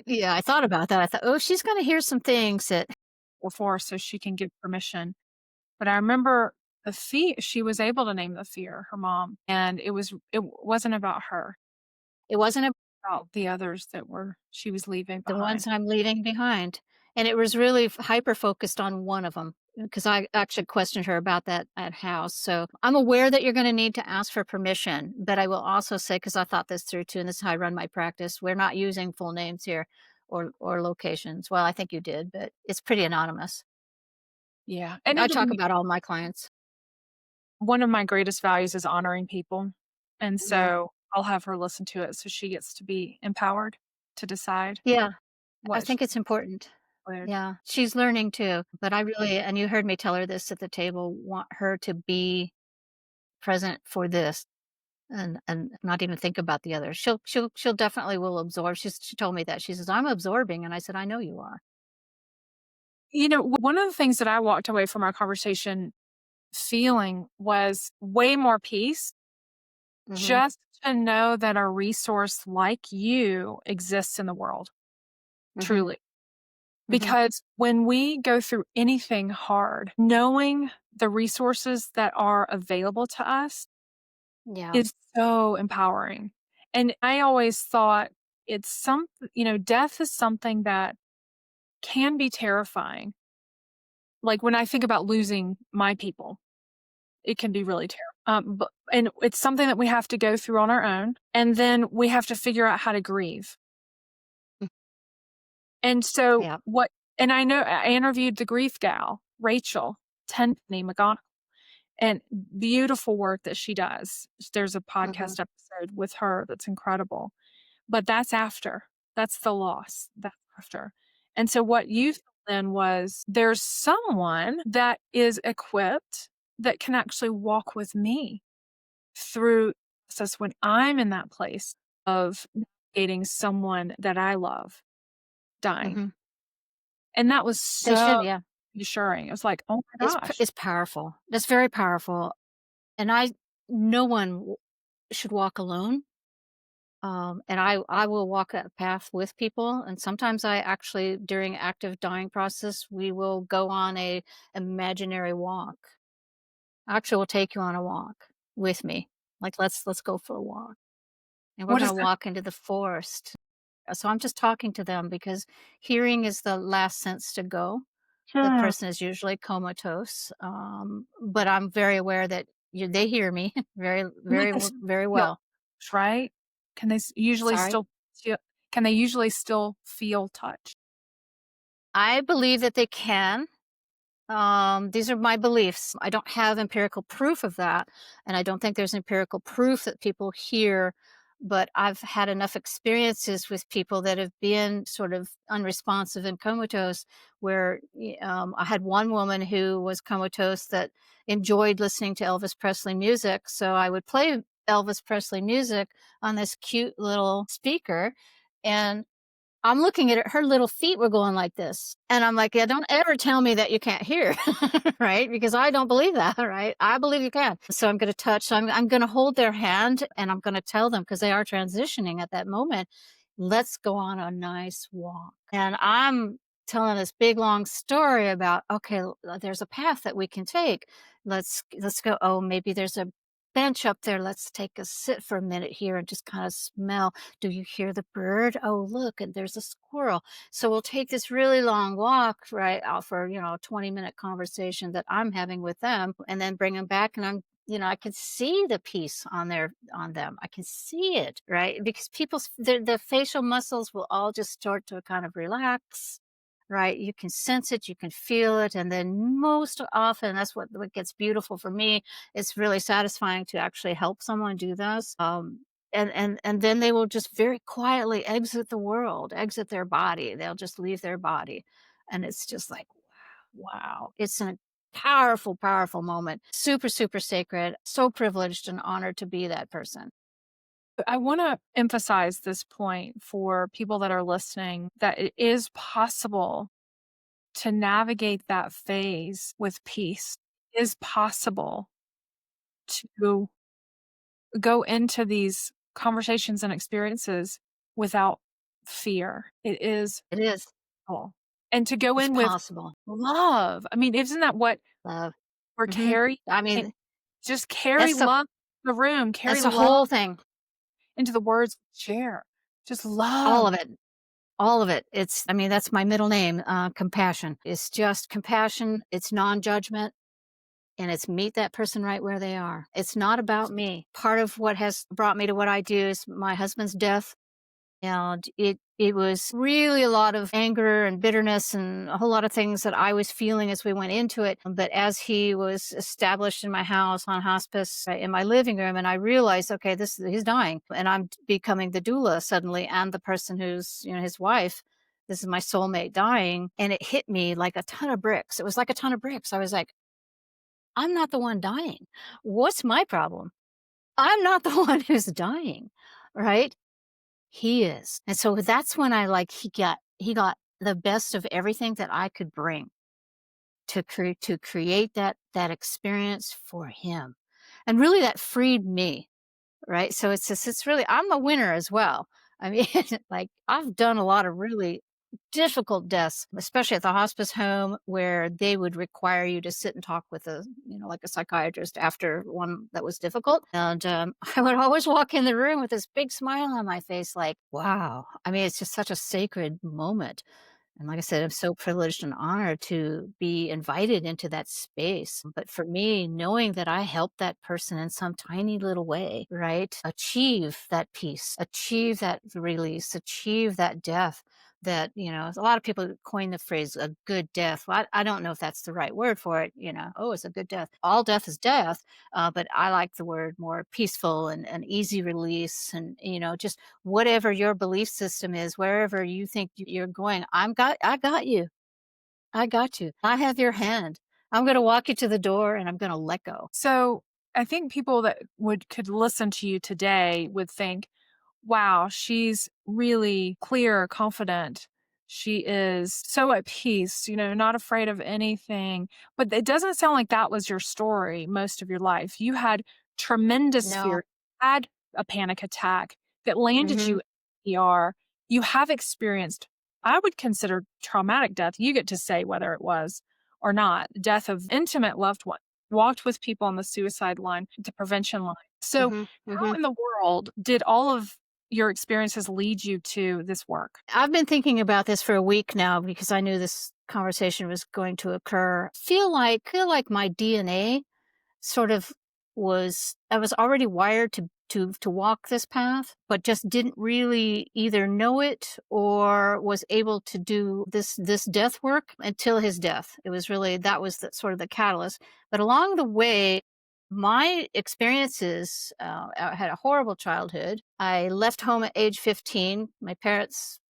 Yeah, I thought about that. I thought, "Oh, she's gonna hear some things that." before so she can give permission. But I remember the fear she was able to name the fear, her mom, and it wasn't about her, It wasn't about the others that were she was leaving the behind. ones I'm leaving behind, and it was really hyper focused on one of them because I actually questioned her about that at house. So, I'm aware that you're gonna need to ask for permission, but I will also say, because I thought this through too, and this is how I run my practice, we're not using full names here or locations. Well, I think you did, but it's pretty anonymous. Yeah, and I it'll talk be about all my clients. one of my greatest values is honoring people, and Mhm. so I'll have her listen to it so she gets to be empowered to decide Yeah, I what she think it's important. would. Yeah, she's learning too, but I really, and you heard me tell her this at the table, want her to be present for this and not even think about the others. She'll definitely will absorb. She told me that. She says, "I'm absorbing," and I said, "I know you are." You know, one of the things that I walked away from our conversation feeling was way more peace, Mhm, just to know that a resource like you exists in the world, mhm, truly. mhm. Because when we go through anything hard, knowing the resources that are available to us Yeah, is so empowering. And I always thought it's death is something that can be terrifying. Like when I think about losing my people, it can be really terrible. And it's something that we have to go through on our own, and then we have to figure out how to grieve. mm, And so yeah, what and I know I interviewed the grief gal, Rachel Tenpenny McGonigal, and beautiful work that she does. There's a mhm, podcast episode with her that's incredible. But that's after. That's the loss. That's after. And so what you felt then was there's someone that is equipped that can actually walk with me through process when I'm in that place of navigating someone that I love dying. mhm. And that was They so should, yeah. reassuring. It was like, "Oh my gosh." It's powerful. It's very powerful, and I no one should walk alone. And I will walk that path with people, and sometimes I actually, during active dying process, we will go on a imaginary walk. Actually, will take you on a walk with me. Like, let's go for a walk, and we're What gonna is that? walk into the forest. So I'm just talking to them because hearing is the last sense to go. The Hmm. person is usually comatose, but I'm very aware that they hear me very, Can they very, just very feel well. touch, right? Can they usually Sorry. still feel can they usually still feel touch? I believe that they can. These are my beliefs. I don't have empirical proof of that, and I don't think there's empirical proof that people hear. But I've had enough experiences with people that have been sort of unresponsive and comatose, where I had one woman who was comatose that enjoyed listening to Elvis Presley music. So I would play Elvis Presley music on this cute little speaker, and I'm looking at it, her little feet were going like this, and I'm like, "Yeah, don't ever tell me that you can't hear," right? Because I don't believe that, right? I believe you can. So I'm gonna touch, so I'm gonna hold their hand, and I'm gonna tell them, because they are transitioning at that moment, "Let's go on a nice walk." And I'm telling this big, long story about, "Okay, there's a path that we can take. Let's go. Oh, maybe there's a bench up there. Let's take a sit for a minute here and just kind of smell. Do you hear the bird? Oh, look, and there's a squirrel. So we'll take this really long walk, right, out for, a 20-minute conversation that I'm having with them and then bring them back. And I can see the peace on them. I can see it, right? Because the facial muscles will all just start to kind of relax, right? You can sense it, you can feel it. And then most often, that's what gets beautiful for me. It's really satisfying to actually help someone do this. And then they will just very quietly exit the world, exit their body. They'll just leave their body. And it's just like, wow. It's a powerful, powerful moment. Super, super sacred. So privileged and honored to be that person. I want to emphasize this point for people that are listening that it is possible to navigate that phase with peace. It is possible to go into these conversations and experiences without fear. It is It is. possible. And to go It's in with possible. love. I mean, isn't that what Love. we're Mhm. carrying? I And mean, just carry that's the love in the room, carry that's the love whole thing. into the words we share. Just All love. of it. All of it. That's my middle name, compassion. It's just compassion. It's non-judgment, and it's meet that person right where they are. It's not about me. Part of what has brought me to what I do is my husband's death. And it was really a lot of anger and bitterness and a whole lot of things that I was feeling as we went into it. But as he was established in my house on hospice in my living room, and I realized, okay, this he's dying, and I'm becoming the doula suddenly, and the person who's his wife. This is my soulmate dying, and it hit me like a ton of bricks. It was like a ton of bricks. I was like, I'm not the one dying. What's my problem? I'm not the one who's dying, right? He is. And so that's when he got the best of everything that I could bring to create that experience for him. And really that freed me, right? So it's really I'm a winner as well. I mean, like I've done a lot of really difficult deaths, especially at the hospice home where they would require you to sit and talk with like a psychiatrist after one that was difficult. And I would always walk in the room with this big smile on my face, like, wow. I mean, it's just such a sacred moment. And like I said, I'm so privileged and honored to be invited into that space. But for me, knowing that I helped that person in some tiny little way, right, achieve that peace, achieve that release, achieve that death. That, a lot of people coin the phrase a good death. Well, I don't know if that's the right word for it. Oh, it's a good death. All death is death. But I like the word more peaceful and easy release. And, just whatever your belief system is, wherever you think you're going, I got you. I got you. I have your hand. I'm going to walk you to the door and I'm going to let go. So I think people that could listen to you today would think, wow, she's really clear, confident. She is so at peace, not afraid of anything. But it doesn't sound like that was your story most of your life. You had tremendous No. fear, had a panic attack that landed Hmm. you in ER. You have experienced, I would consider traumatic death. You get to say whether it was or not, death of intimate loved one, walked with people on the suicide line, the prevention line. So, Hmm. how Hmm. in the world did all of your experiences lead you to this work? I've been thinking about this for a week now because I knew this conversation was going to occur. Feel like my DNA sort of I was already wired to walk this path, but just didn't really either know it or was able to do this death work until his death. It was really that was the sort of the catalyst. But along the way, my experiences, I had a horrible childhood. I left home at age 15. My parents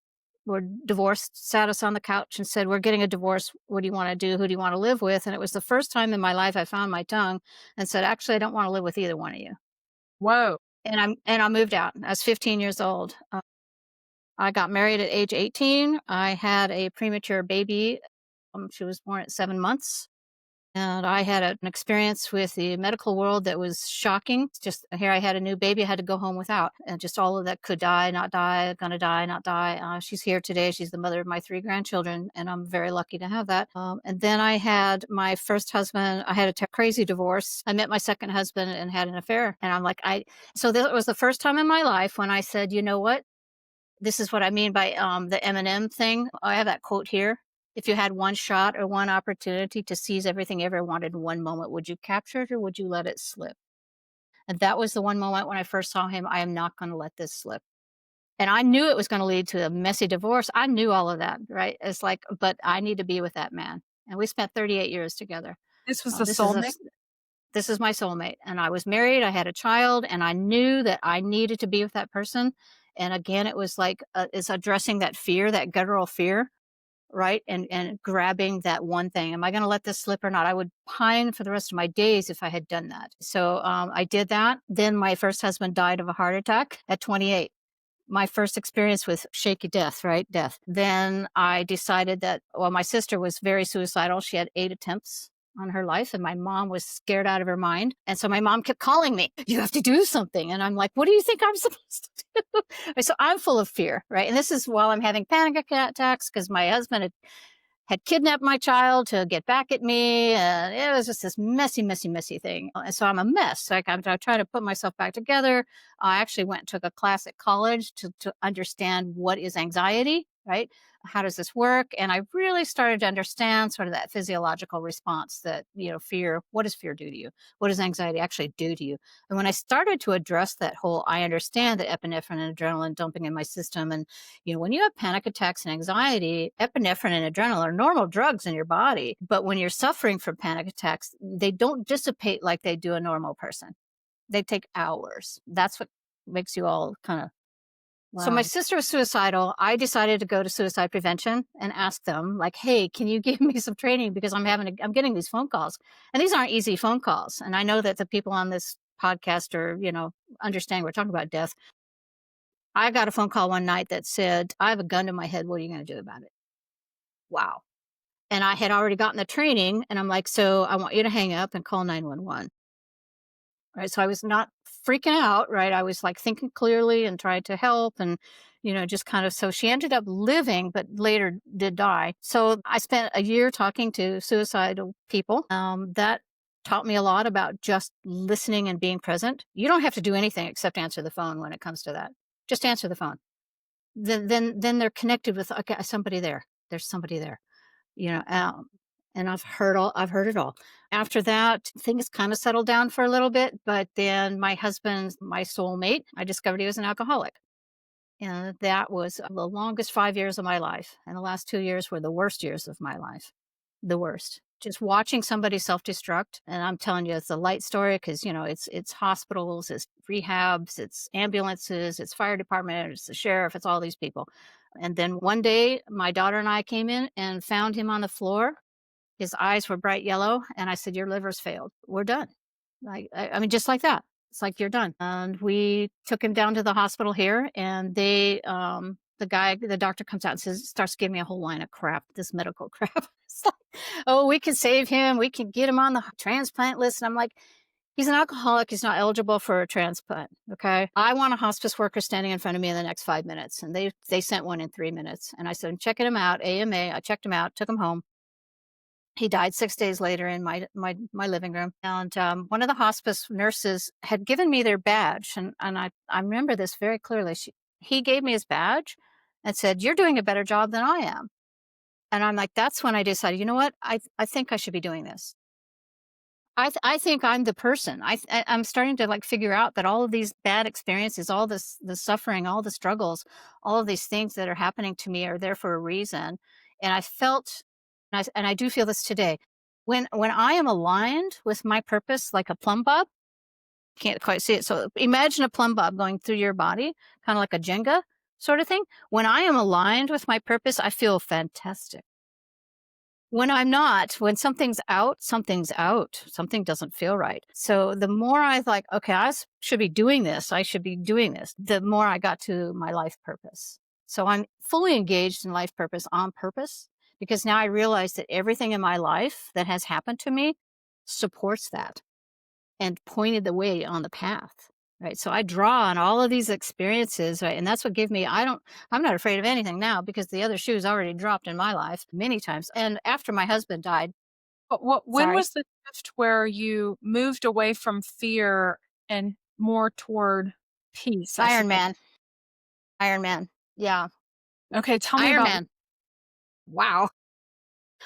were divorced, sat us on the couch and said, "We're getting a divorce. What do you want to do? Who do you want to live with?" And it was the first time in my life I found my tongue and said, "Actually, I don't want to live with either one of you." Whoa. And I moved out. I was 15 years old. I got married at age 18. I had a premature baby. She was born at 7 months. And I had an experience with the medical world that was shocking. Just here, I had a new baby I had to go home without, and just all of that could die, not die, gonna die, not die. She's here today. She's the mother of my three grandchildren, and I'm very lucky to have that. And then I had my first husband. I had a crazy divorce. I met my second husband and had an affair. And I'm like, so this was the first time in my life when I said, you know what? This is what I mean by the Eminem thing. I have that quote here. If you had one shot or one opportunity to seize everything you ever wanted in one moment, would you capture it or would you let it slip? And that was the one moment when I first saw him. I am not going to let this slip. And I knew it was going to lead to a messy divorce. I knew all of that, right? It's like, but I need to be with that man. And we spent 38 years together. This was Uh, the this is a soulmate? this is my soulmate, and I was married, I had a child, and I knew that I needed to be with that person. And again, it was like, it's addressing that fear, that guttural fear, right? And grabbing that one thing. Am I going to let this slip or not? I would pine for the rest of my days if I had done that. So I did that. Then my first husband died of a heart attack at 28. My first experience with shaky death, right? Death. Then I decided that, well, my sister was very suicidal. She had 8 attempts on her life, and my mom was scared out of her mind. And so my mom kept calling me, you have to do something. And I'm like, what do you think I'm supposed to do? So I'm full of fear, right? And this is while I'm having panic attacks because my husband had kidnapped my child to get back at me. And it was just this messy, messy, messy thing. And so I'm a mess. Like I'm trying to put myself back together. I actually went and took a class at college to understand what is anxiety, right? How does this work? And I really started to understand sort of that physiological response that, fear, what does fear do to you? What does anxiety actually do to you? And when I started to address that whole, I understand the epinephrine and adrenaline dumping in my system. And when you have panic attacks and anxiety, epinephrine and adrenaline are normal drugs in your body. But when you're suffering from panic attacks, they don't dissipate like they do a normal person. They take hours. That's what makes you all kind of. So my Wow. sister was suicidal. I decided to go to suicide prevention and ask them, like, "Hey, can you give me some training because I'm getting these phone calls, and these aren't easy phone calls." And I know that the people on this podcast are, understand we're talking about death. I got a phone call one night that said, "I have a gun to my head. What are you going to do about it?" Wow. And I had already gotten the training, and I'm like, "So I want you to hang up and call 911." Right. So I was not freaking out. Right. I was like thinking clearly and tried to help and, just kind of. So she ended up living, but later did die. So I spent a year talking to suicidal people. That taught me a lot about just listening and being present. You don't have to do anything except answer the phone when it comes to that. Just answer the phone. Then they're connected with, okay, somebody there. There's somebody there. You know, and I've heard it all. After that, things kind of settled down for a little bit, but then my husband, my soulmate, I discovered he was an alcoholic. And that was the longest 5 years of my life. And the last 2 years were the worst years of my life. The worst. Just watching somebody self-destruct. And I'm telling you, it's a light story because, it's hospitals, it's rehabs, it's ambulances, it's fire department, it's the sheriff, it's all these people. And then one day, my daughter and I came in and found him on the floor. His eyes were bright yellow. And I said, your liver's failed. We're done. Like, I mean, just like that. It's like, you're done. And we took him down to the hospital here, and the doctor comes out and starts giving me a whole line of crap, this medical crap. It's like, oh, we can save him. We can get him on the transplant list. And I'm like, he's an alcoholic. He's not eligible for a transplant. Okay. I want a hospice worker standing in front of me in the next 5 minutes. And they sent one in 3 minutes. And I said, I'm checking him out, AMA. I checked him out, took him home. He died 6 days later in my living room, and, one of the hospice nurses had given me their badge, and I remember this very clearly. He gave me his badge and said, "You're doing a better job than I am." And I'm like, that's when I decided, "You know what? I think I should be doing this." I think I'm the person. I'm starting to, like, figure out that all of these bad experiences, all the suffering, all the struggles, all of these things that are happening to me are there for a reason. And I felt, and I do feel this today. When I am aligned with my purpose, like a plumb bob, can't quite see it. So imagine a plumb bob going through your body, kind of like a Jenga sort of thing. When I am aligned with my purpose, I feel fantastic. When I'm not, when something's out, something's out. Something doesn't feel right. So the more I like, okay, should be doing this. I should be doing this. The more I got to my life purpose. So I'm fully engaged in life purpose on purpose because now I realize that everything in my life that has happened to me supports that and pointed the way on the path. Right. So I draw on all of these experiences, right? And that's what gave me, I'm not afraid of anything now because the other shoe's already dropped in my life many times. And after my husband died, But when sorry, was the shift where you moved away from fear and more toward peace, I Iron suppose? Man, Iron Man. Yeah. Okay, tell me Iron about Man. Wow.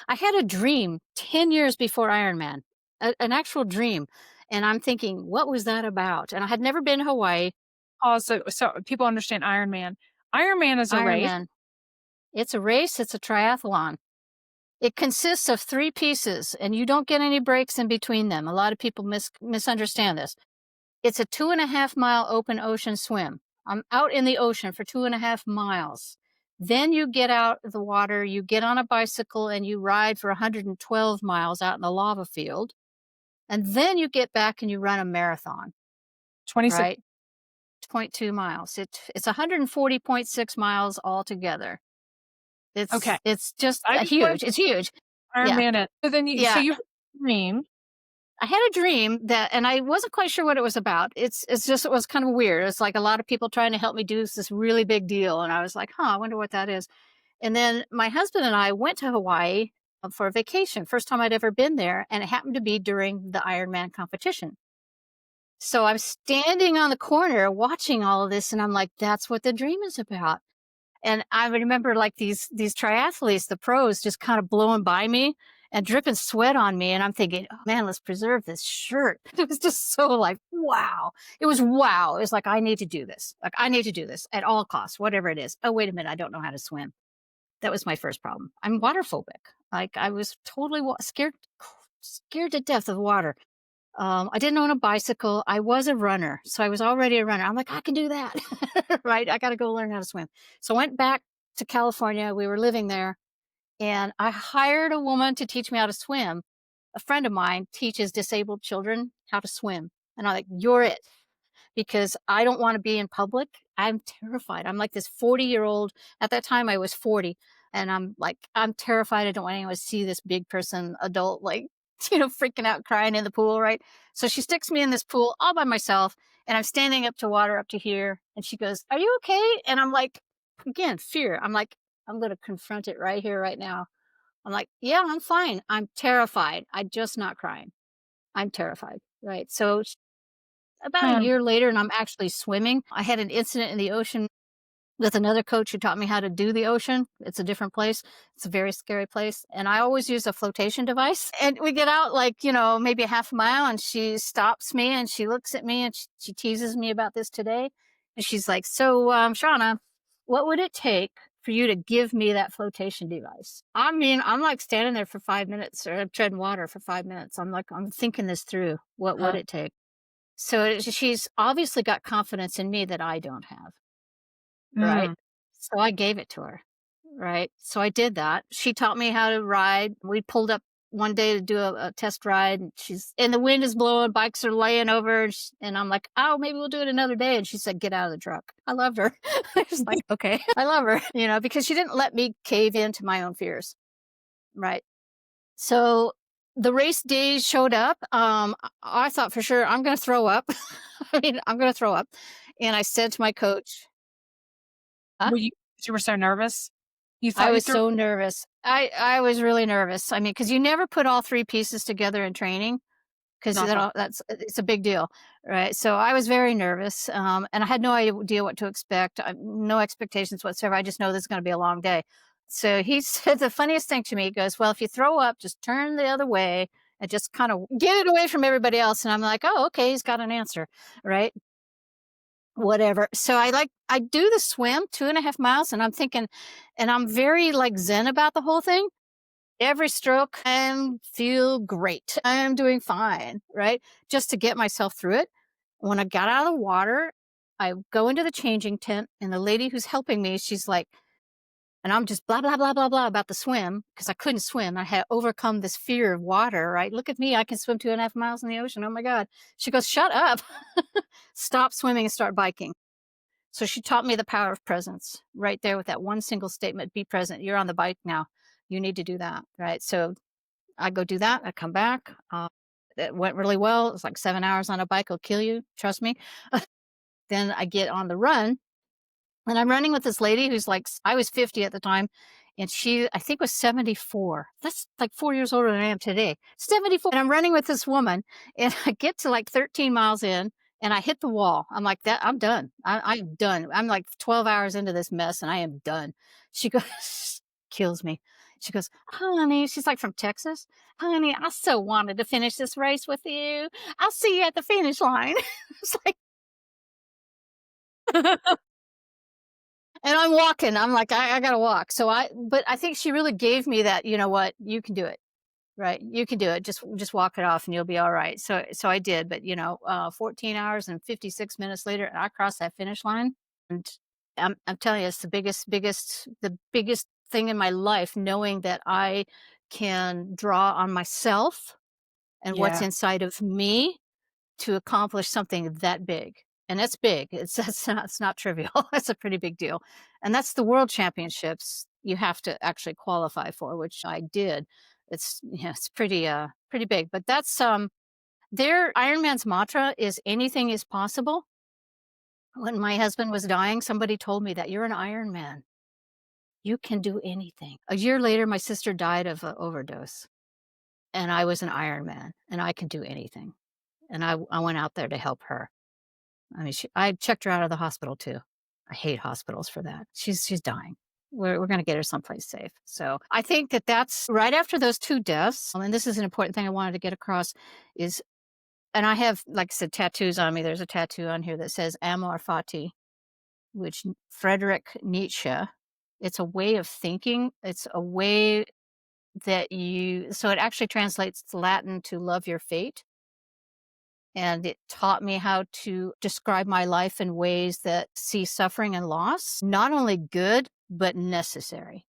I had a dream 10 years before Iron Man, an actual dream. And I'm thinking, what was that about? And I had never been to Hawaii. so people understand Iron Man. Iron Man is a Iron race. Man. It's a race, it's a triathlon. It consists of three pieces, and you don't get any breaks in between them. A lot of people misunderstand this. It's a 2.5 mile open ocean swim. I'm out in the ocean for 2.5 miles. Then you get out of the water, you get on a bicycle, and you ride for 112 miles out in the lava field. And then you get back and you run a marathon, 26. right? 0.2 miles. It's 140.6 miles altogether. Okay. It's just I a just wanted huge. to It's huge. Iron Yeah. Man it. So Yeah. you had a dream. I had a dream that, and I wasn't quite sure what it was about. It's just, it was kind of weird. It's like a lot of people trying to help me do this really big deal. And I was like, I wonder what that is. And then my husband and I went to Hawaii for a vacation. First time I'd ever been there. And it happened to be during the Ironman competition. So I'm standing on the corner watching all of this, and I'm like, that's what the dream is about. And I remember like these triathletes, the pros, just kind of blowing by me and dripping sweat on me. And I'm thinking, oh man, let's preserve this shirt. It was just so like, wow. It was wow. It was like, I need to do this. Like, I need to do this at all costs, whatever it is. Oh, wait a minute. I don't know how to swim. That was my first problem. I'm water phobic. Like, I was totally scared to death of water. I didn't own a bicycle. I was a runner. So I was already a runner. I'm like, I can do that. Right. I got to go learn how to swim. So I went back to California. We were living there, and I hired a woman to teach me how to swim. A friend of mine teaches disabled children how to swim. And I'm like, you're it, because I don't want to be in public. I'm terrified. I'm like this 40-year-old. At that time, I was 40. And I'm like, I'm terrified. I don't want anyone to see this big person, adult, like, freaking out, crying in the pool. Right. So she sticks me in this pool all by myself. And I'm standing up to water up to here. And she goes, are you okay? And I'm like, again, fear. I'm like, I'm going to confront it right here, right now. I'm like, yeah, I'm fine. I'm terrified. I'm just not crying. I'm terrified. Right. So about a Hmm. year later, and I'm actually swimming. I had an incident in the ocean with another coach who taught me how to do the ocean. It's a different place. It's a very scary place. And I always use a flotation device. And we get out like, maybe a half a mile, and she stops me and she looks at me, and she teases me about this today. And she's like, so, Shawna, what would it take for you to give me that flotation device? I mean, I'm like standing there for 5 minutes, or I'm treading water for 5 minutes. I'm like, I'm thinking this through. What would Huh. it take? So she's obviously got confidence in me that I don't have, right? Mm. So I gave it to her, right? So I did that. She taught me how to ride. We pulled up one day to do a test ride, and the wind is blowing, bikes are laying over, and I'm like, oh, maybe we'll do it another day. And she said, get out of the truck. I loved her. I was like, okay, I love her, because she didn't let me cave into my own fears, right? So the race days showed up. I thought for sure I'm going to throw up. I mean, I'm going to throw up. And I said to my coach, huh? Were you were so nervous? You I thought you was threw so nervous. I was really nervous. I mean, because you never put all three pieces together in training, because not possible. it's a big deal, right? So I was very nervous, and I had no idea what to expect. No expectations whatsoever. I just know this is going to be a long day. So he said the funniest thing to me. He goes, "Well, if you throw up, just turn the other way and just kind of get it away from everybody else." And I'm like, "Oh, okay, he's got an answer, right? Whatever." So I do the swim 2.5 miles, and I'm thinking, and I'm very like zen about the whole thing. Every stroke, I feel great. I am doing fine, right? Just to get myself through it. When I got out of the water, I go into the changing tent, and the lady who's helping me, she's like, and I'm just blah, blah, blah, blah, blah about the swim, because I couldn't swim. I had overcome this fear of water, right? Look at me. I can swim 2.5 miles in the ocean. Oh my God. She goes, shut up. Stop swimming and start biking. So she taught me the power of presence right there with that one single statement, be present. You're on the bike now. You need to do that, right? So I go do that. I come back. It went really well. It's like 7 hours on a bike will kill you. Trust me. Then I get on the run and I'm running with this lady who's like, I was 50 at the time, and she, I think, was 74. That's like 4 years older than I am today. 74. And I'm running with this woman, and I get to like 13 miles in, and I hit the wall. I'm like, that, I'm done. I'm done. I'm like 12 hours into this mess, and I am done. She goes, kills me. She goes, honey, she's like from Texas. Honey, I so wanted to finish this race with you. I'll see you at the finish line. It's like, and I'm walking. I'm like, I gotta walk. But I think she really gave me that, you know what, you can do it, right? You can do it. Just walk it off and you'll be all right. So I did. But 14 hours and 56 minutes later, I crossed that finish line. And I'm telling you, it's the biggest thing in my life, knowing that I can draw on myself and what's Yeah. inside of me to accomplish something that big. And that's big. It's not trivial. That's a pretty big deal. And that's the world championships you have to actually qualify for, which I did. It's pretty big. But that's their Ironman's mantra is anything is possible. When my husband was dying, somebody told me that you're an Ironman. You can do anything. A year later, my sister died of an overdose, and I was an Ironman, and I can do anything. And I went out there to help her. I mean, I checked her out of the hospital too. I hate hospitals for that. She's dying. We're gonna get her someplace safe. So I think that's right after those 2 deaths, and this is an important thing I wanted to get across is, and I have, like I said, tattoos on me. There's a tattoo on here that says Amor Fati, which Friedrich Nietzsche. It's a way of thinking. It's a way that so it actually translates to Latin to love your fate. And it taught me how to describe my life in ways that see suffering and loss not only good, but necessary.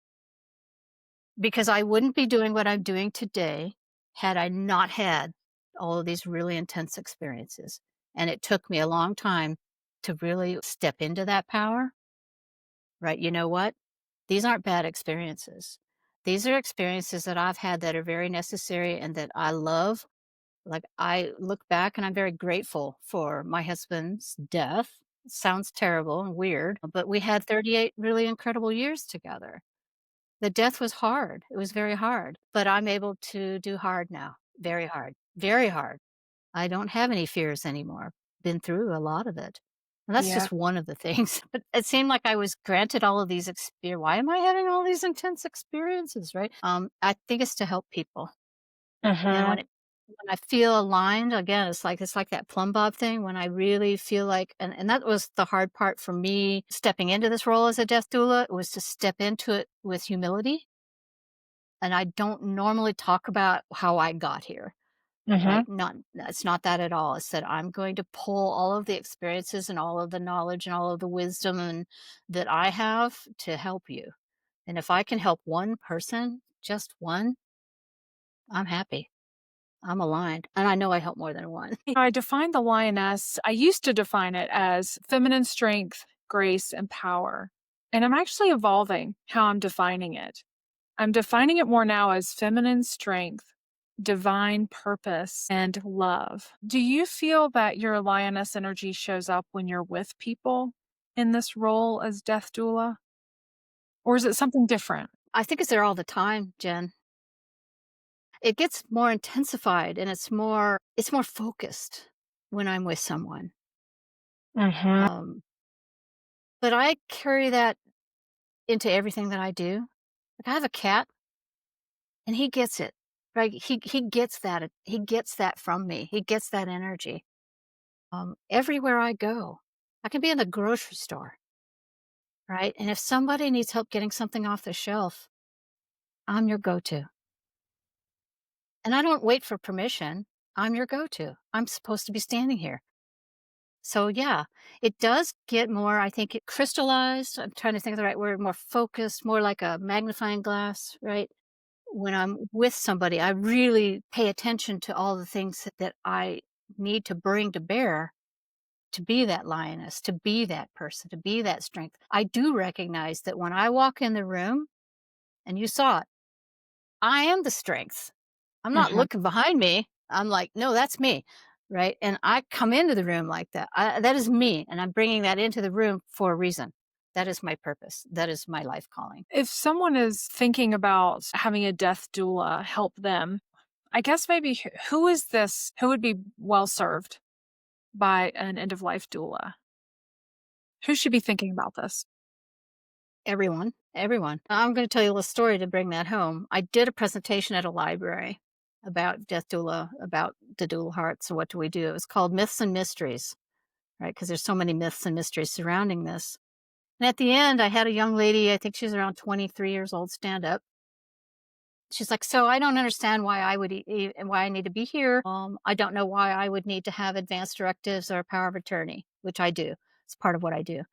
Because I wouldn't be doing what I'm doing today had I not had all of these really intense experiences. And it took me a long time to really step into that power, right? You know what? These aren't bad experiences. These are experiences that I've had that are very necessary and that I love. Like, I look back and I'm very grateful for my husband's death. It sounds terrible and weird, but we had 38 really incredible years together. The death was hard. It was very hard, but I'm able to do hard now. Very hard. Very hard. I don't have any fears anymore. Been through a lot of it. And that's Yeah. just one of the things. But it seemed like I was granted all of these why am I having all these intense experiences, right? I think it's to help people. And Mhm. when I feel aligned, again, it's like that plumb bob thing when I really feel like, and that was the hard part for me stepping into this role as a death doula, was to step into it with humility. And I don't normally talk about how I got here. Mhm. Right? Not It's not that at all. It's that I'm going to pull all of the experiences and all of the knowledge and all of the wisdom and that I have to help you. And if I can help one person, just one, I'm happy. I'm aligned. And I know I help more than one. I define the lioness, I used to define it as feminine strength, grace, and power. And I'm actually evolving how I'm defining it. I'm defining it more now as feminine strength, divine purpose, and love. Do you feel that your lioness energy shows up when you're with people in this role as death doula? Or is it something different? I think it's there all the time, Jen. It gets more intensified and it's more focused when I'm with someone. Mhm. Um, but I carry that into everything that I do. Like, I have a cat and he gets it. Right? He gets that. He gets that from me. He gets that energy. Everywhere I go. I can be in the grocery store, right? And if somebody needs help getting something off the shelf, I'm your go-to. And I don't wait for permission. I'm your go-to. I'm supposed to be standing here. So yeah, it does get more, I think, it crystallized. I'm trying to think of the right word, more focused, more like a magnifying glass, right? When I'm with somebody, I really pay attention to all the things that I need to bring to bear to be that lioness, to be that person, to be that strength. I do recognize that when I walk in the room, and you saw it, I am the strength. I'm not Mhm. looking behind me. I'm like, "No, that's me." Right? And I come into the room like that. That is me, and I'm bringing that into the room for a reason. That is my purpose. That is my life calling. If someone is thinking about having a death doula help them, I guess maybe who is this? Who would be well served by an end of life doula? Who should be thinking about this? Everyone, everyone. I'm gonna tell you a little story to bring that home. I did a presentation at a library about death doula, about the doula heart. So what do we do? It was called Myths and Mysteries, right? Because there's so many myths and mysteries surrounding this. And at the end, I had a young lady, I think she was around 23 years old, stand up. She's like, "So I don't understand why I would why I need to be here. I don't know why I would need to have advanced directives or a power of attorney, which I do. It's part of what I do."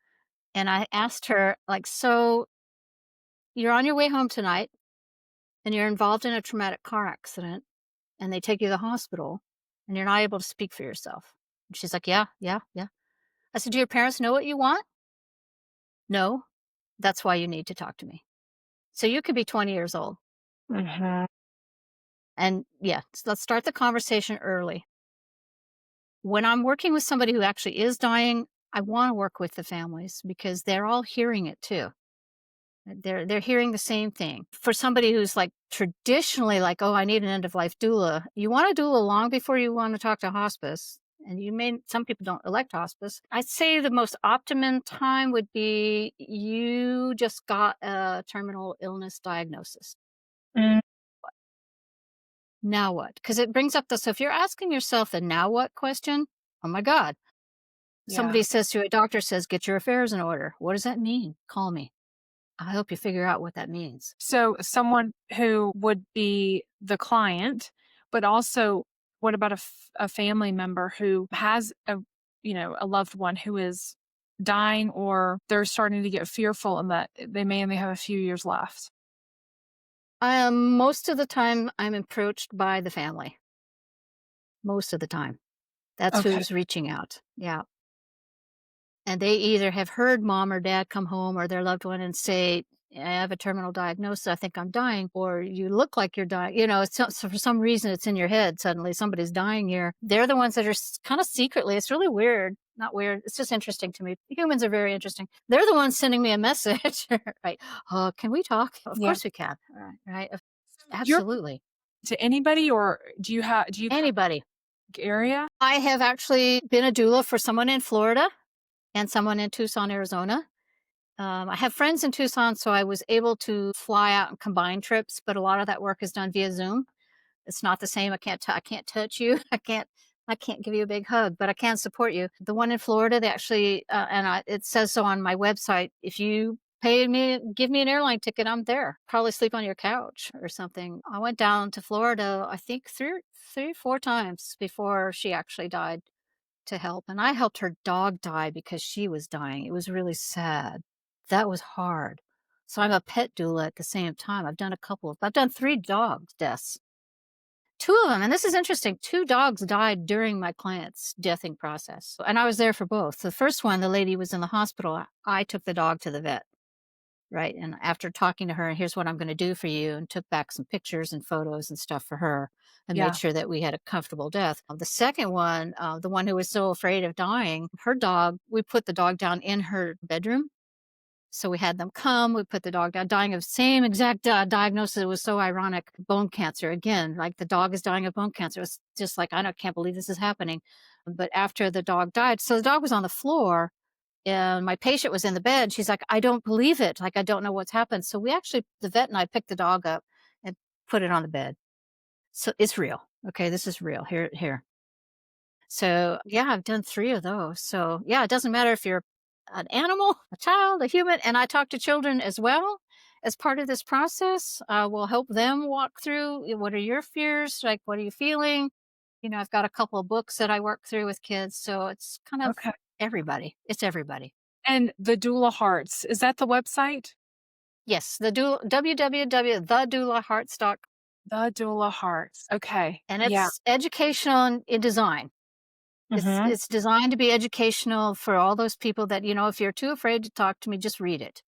And I asked her, like, "So you're on your way home tonight and you're involved in a traumatic car accident and they take you to the hospital and you're not able to speak for yourself." And she's like, "Yeah, yeah, yeah." I said, "Do your parents know what you want?" "No. That's why you need to talk to me." So you could be 20 years old. Mhm. And yeah, let's start the conversation early. When I'm working with somebody who actually is dying, I want to work with the families because they're all hearing it too. They're hearing the same thing. For somebody who's like traditionally like, "Oh, I need an end of life doula," you want a doula long before you want to talk to hospice. And some people don't elect hospice. I'd say the most optimum time would be you just got a terminal illness diagnosis. Mm, Now what? Because it brings up so if you're asking yourself the now what question, oh my God, yeah. somebody says to a doctor says, "Get your affairs in order." What does that mean? Call me. I'll help you figure out what that means. So someone who would be the client, but also what about a family member who has a loved one who is dying or they're starting to get fearful and that they may only have a few years left? Most of the time, I'm approached by the family. Most of the time, that's Okay. who's reaching out. Yeah, and they either have heard mom or dad come home or their loved one and say, "I have a terminal diagnosis. I think I'm dying," or "You look like you're dying." So for some reason, it's in your head. Suddenly, somebody's dying here. They're the ones that are kind of secretly. It's really weird. Not weird. It's just interesting to me. Humans are very interesting. They're the ones sending me a message, right? "Oh, can we talk?" Of Yeah. course we can. Right. So you're Absolutely. to anybody or do you cover Anybody. the area? I have actually been a doula for someone in Florida and someone in Tucson, Arizona. I have friends in Tucson, so I was able to fly out and combine trips, but a lot of that work is done via Zoom. It's not the same. I can't touch you. I can't give you a big hug, but I can support you. The one in Florida, they actually, it says so on my website. If you give me an airline ticket, I'm there. Probably sleep on your couch or something. I went down to Florida, I think three, 4 times before she actually died to help. And I helped her dog die because she was dying. It was really sad. That was hard. So I'm a pet doula at the same time. I've done 3 dog deaths. 2 of them, and this is interesting, 2 dogs died during my client's deathing process, and I was there for both. The first one, the lady was in the hospital. I took the dog to the vet, right? And after talking to her, "Here's what I'm gonna do for you," and took back some pictures and photos and stuff for her and made Yeah. sure that we had a comfortable death. The second one, the one who was so afraid of dying, her dog, we put the dog down in her bedroom. So we had them come, we put the dog down, dying of same exact diagnosis. It was so ironic. Bone cancer again, like the dog is dying of bone cancer. It's just like, can't believe this is happening. But after the dog died, so the dog was on the floor and my patient was in the bed. She's like, "I don't believe it. Like, I don't know what's happened." So the vet and I picked the dog up and put it on the bed. So it's real. Okay. This is real. Here. So, yeah, I've done 3 of those. So, yeah, it doesn't matter if you're an animal, a child, a human, and I talk to children as well as part of this process. We'll help them walk through, what are your fears? Like, what are you feeling? I've got a couple of books that I work through with kids, so it's kind of Okay. everybody. It's everybody. And the Doula Hearts, is that the website? Yes, the doula www.thedoulahearts.com, The Doula Hearts. Okay. and Yeah. it's educational in design. Mhm. It's designed to be educational for all those people that, if you're too afraid to talk to me, just read it.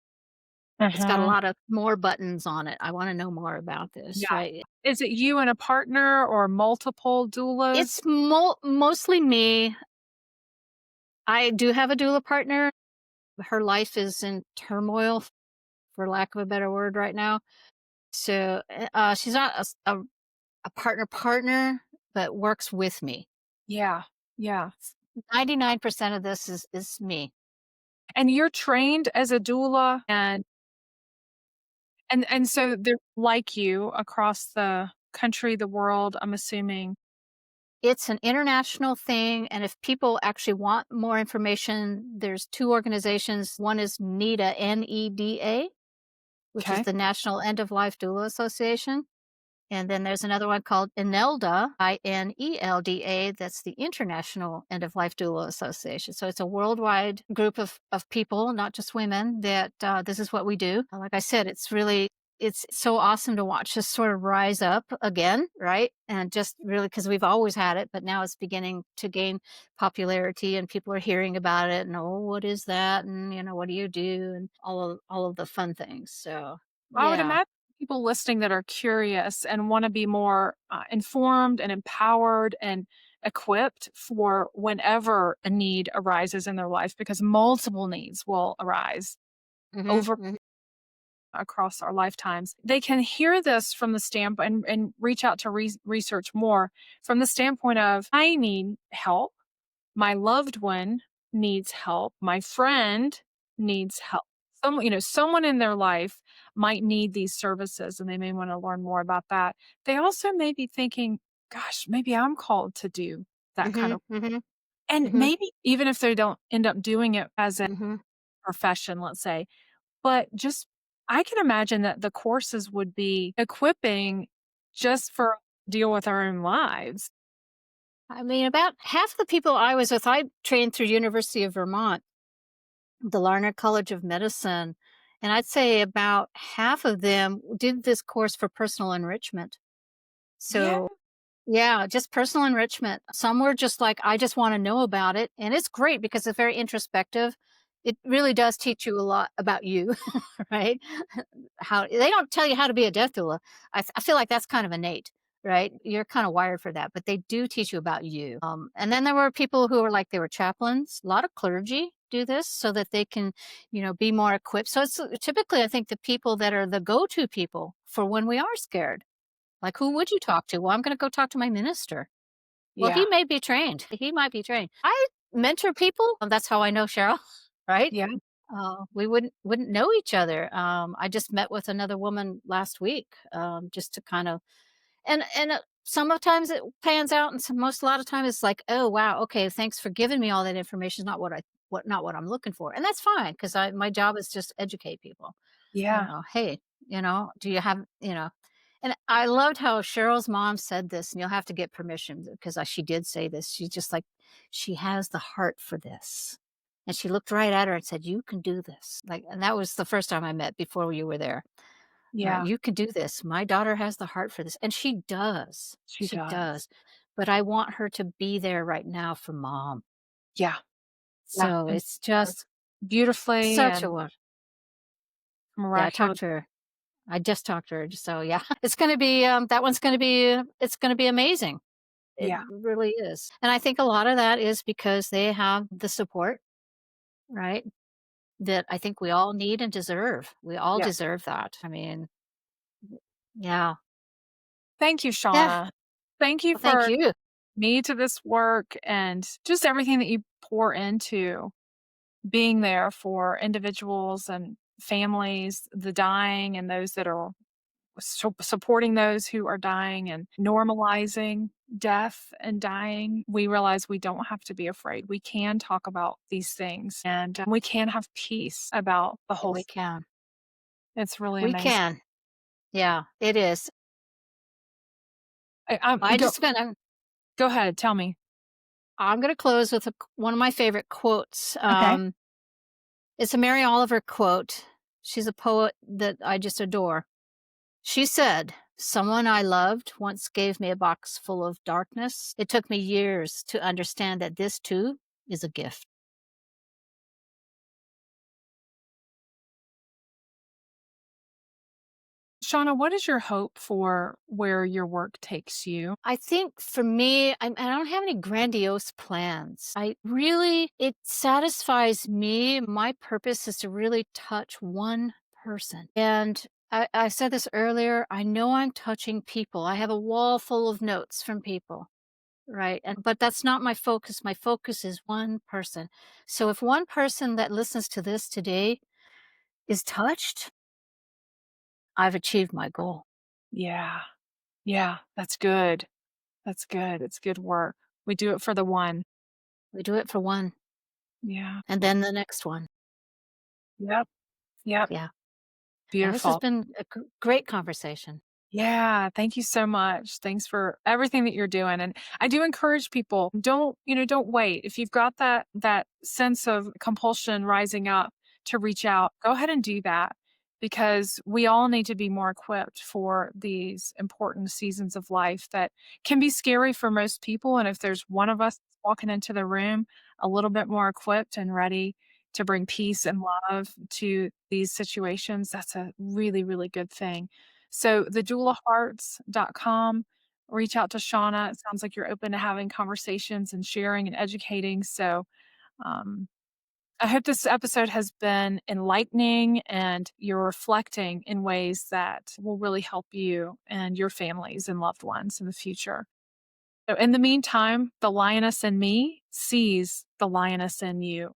It's got a Uh-huh. lot of more buttons on it. I wanna know more about this, Yeah. right? Is it you and a partner or multiple doulas? It's mostly me. I do have a doula partner. Her life is in turmoil, for lack of a better word, right now. So, she's not a partner, but works with me. Yeah. Yeah. 99% of this is me. And you're trained as a doula and so they're like you across the country, the world, I'm assuming. It's an international thing, and if people actually want more information, there's 2 organizations. One is NEDA, NEDA, which is Okay. the National End of Life Doula Association. And then there's another one called INELDA, INELDA, that's the International End of Life Doula Association. So it's a worldwide group of people, not just women, that this is what we do. Like I said, it's so awesome to watch this sort of rise up again, right? And just really because we've always had it, but now it's beginning to gain popularity and people are hearing about it and oh, what is that? And what do you do? And all of the fun things. So I would yeah. imagine people listening that are curious and want to be more informed and empowered and equipped for whenever a need arises in their life because multiple needs will arise Hmm. over across our lifetimes. They can hear this from the standpoint and reach out to research more from the standpoint of I need help. My loved one needs help. My friend needs help. Someone in their life might need these services and they may want to learn more about that. They also may be thinking, gosh, maybe I'm called to do that kind Mhm, of, mhm, and mhm, maybe even if they don't end up doing it as a mhm. profession, let's say, but just I can imagine that the courses would be equipping just for deal with our own lives. I mean, about half the people I was with, I trained through University of Vermont, the Larner College of Medicine, and I'd say about half of them did this course for personal enrichment. Yeah. So, yeah, just personal enrichment. Some were just like, I just want to know about it. And it's great because it's very introspective. It really does teach you a lot about you, right? How they don't tell you how to be a death doula. I feel like that's kind of innate, right? You're kind of wired for that, but they do teach you about you. And then there were people who were like they were chaplains. A lot of clergy do this so that they can, be more equipped. So it's typically, I think, the people that are the go-to people for when we are scared. Like, who would you talk to? Well, I'm going to go talk to my minister. Well, he Yeah. may be trained. He might be trained. I mentor people. That's how I know Cheryl, right? Yeah. We wouldn't know each other. I just met with another woman last week, just to kind of sometimes it pans out, and most a lot of time it's like, oh wow, okay, thanks for giving me all that information. Not what I'm looking for, and that's fine because I my job is just educate people. Yeah. Hey, do you have and I loved how Cheryl's mom said this, and you'll have to get permission because she did say this. She's just like, she has the heart for this. And she looked right at her and said, you can do this. Like, and that was the first time I met before you were there. Right. Yeah. You can do this. My daughter has the heart for this. And she does. She She does. does. But I want her to be there right now for mom. Yeah. Yeah. So And it's just beautifully such a and one. Yeah, I talked miraculous. to her. I just talked to her. So yeah, it's going to be, that one's going to be, it's going to be amazing. It Yeah. really is. And I think a lot of that is because they have the support, right? That I think we all need and deserve. We all Yeah. deserve that. I mean, yeah. Thank you, Yeah. Shauna. Thank you Well, thank for you. me to this work and just everything that you pour into being there for individuals and families, the dying and those that are supporting those who are dying and normalizing death and dying. We realize we don't have to be afraid. We can talk about these things and we can have peace about the whole We can. It's really We amazing. can. Yeah, it is. I Go just gonna go ahead, tell me. I'm gonna close with one of my favorite quotes. Okay. It's a Mary Oliver quote. She's a poet that I just adore. She said, someone I loved once gave me a box full of darkness. It took me years to understand that this too is a gift. Shauna, what is your hope for where your work takes you? I think for me, I don't have any grandiose plans. It satisfies me. My purpose is to really touch one person. And I said this earlier. I know I'm touching people. I have a wall full of notes from people. Right. But that's not my focus. My focus is one person. So if one person that listens to this today is touched, I've achieved my goal. Yeah. Yeah. That's good. That's good. It's good work. We do it for the one. We do it for one Yeah. and then the next one. Yep. Yep. Yeah. Yeah. This has Beautiful. been a great conversation. Yeah, thank you so much. Thanks for everything that you're doing. And I do encourage people, don't wait. If you've got that sense of compulsion rising up to reach out, go ahead and do that because we all need to be more equipped for these important seasons of life that can be scary for most people. And if there's one of us walking into the room a little bit more equipped and ready to bring peace and love to these situations, that's a really, really good thing. So thedoulahearts.com, reach out to Shauna. It sounds like you're open to having conversations and sharing and educating. So um, I hope this episode has been enlightening and you're reflecting in ways that will really help you and your families and loved ones in the future. So in the meantime, the lioness in me sees the lioness in you.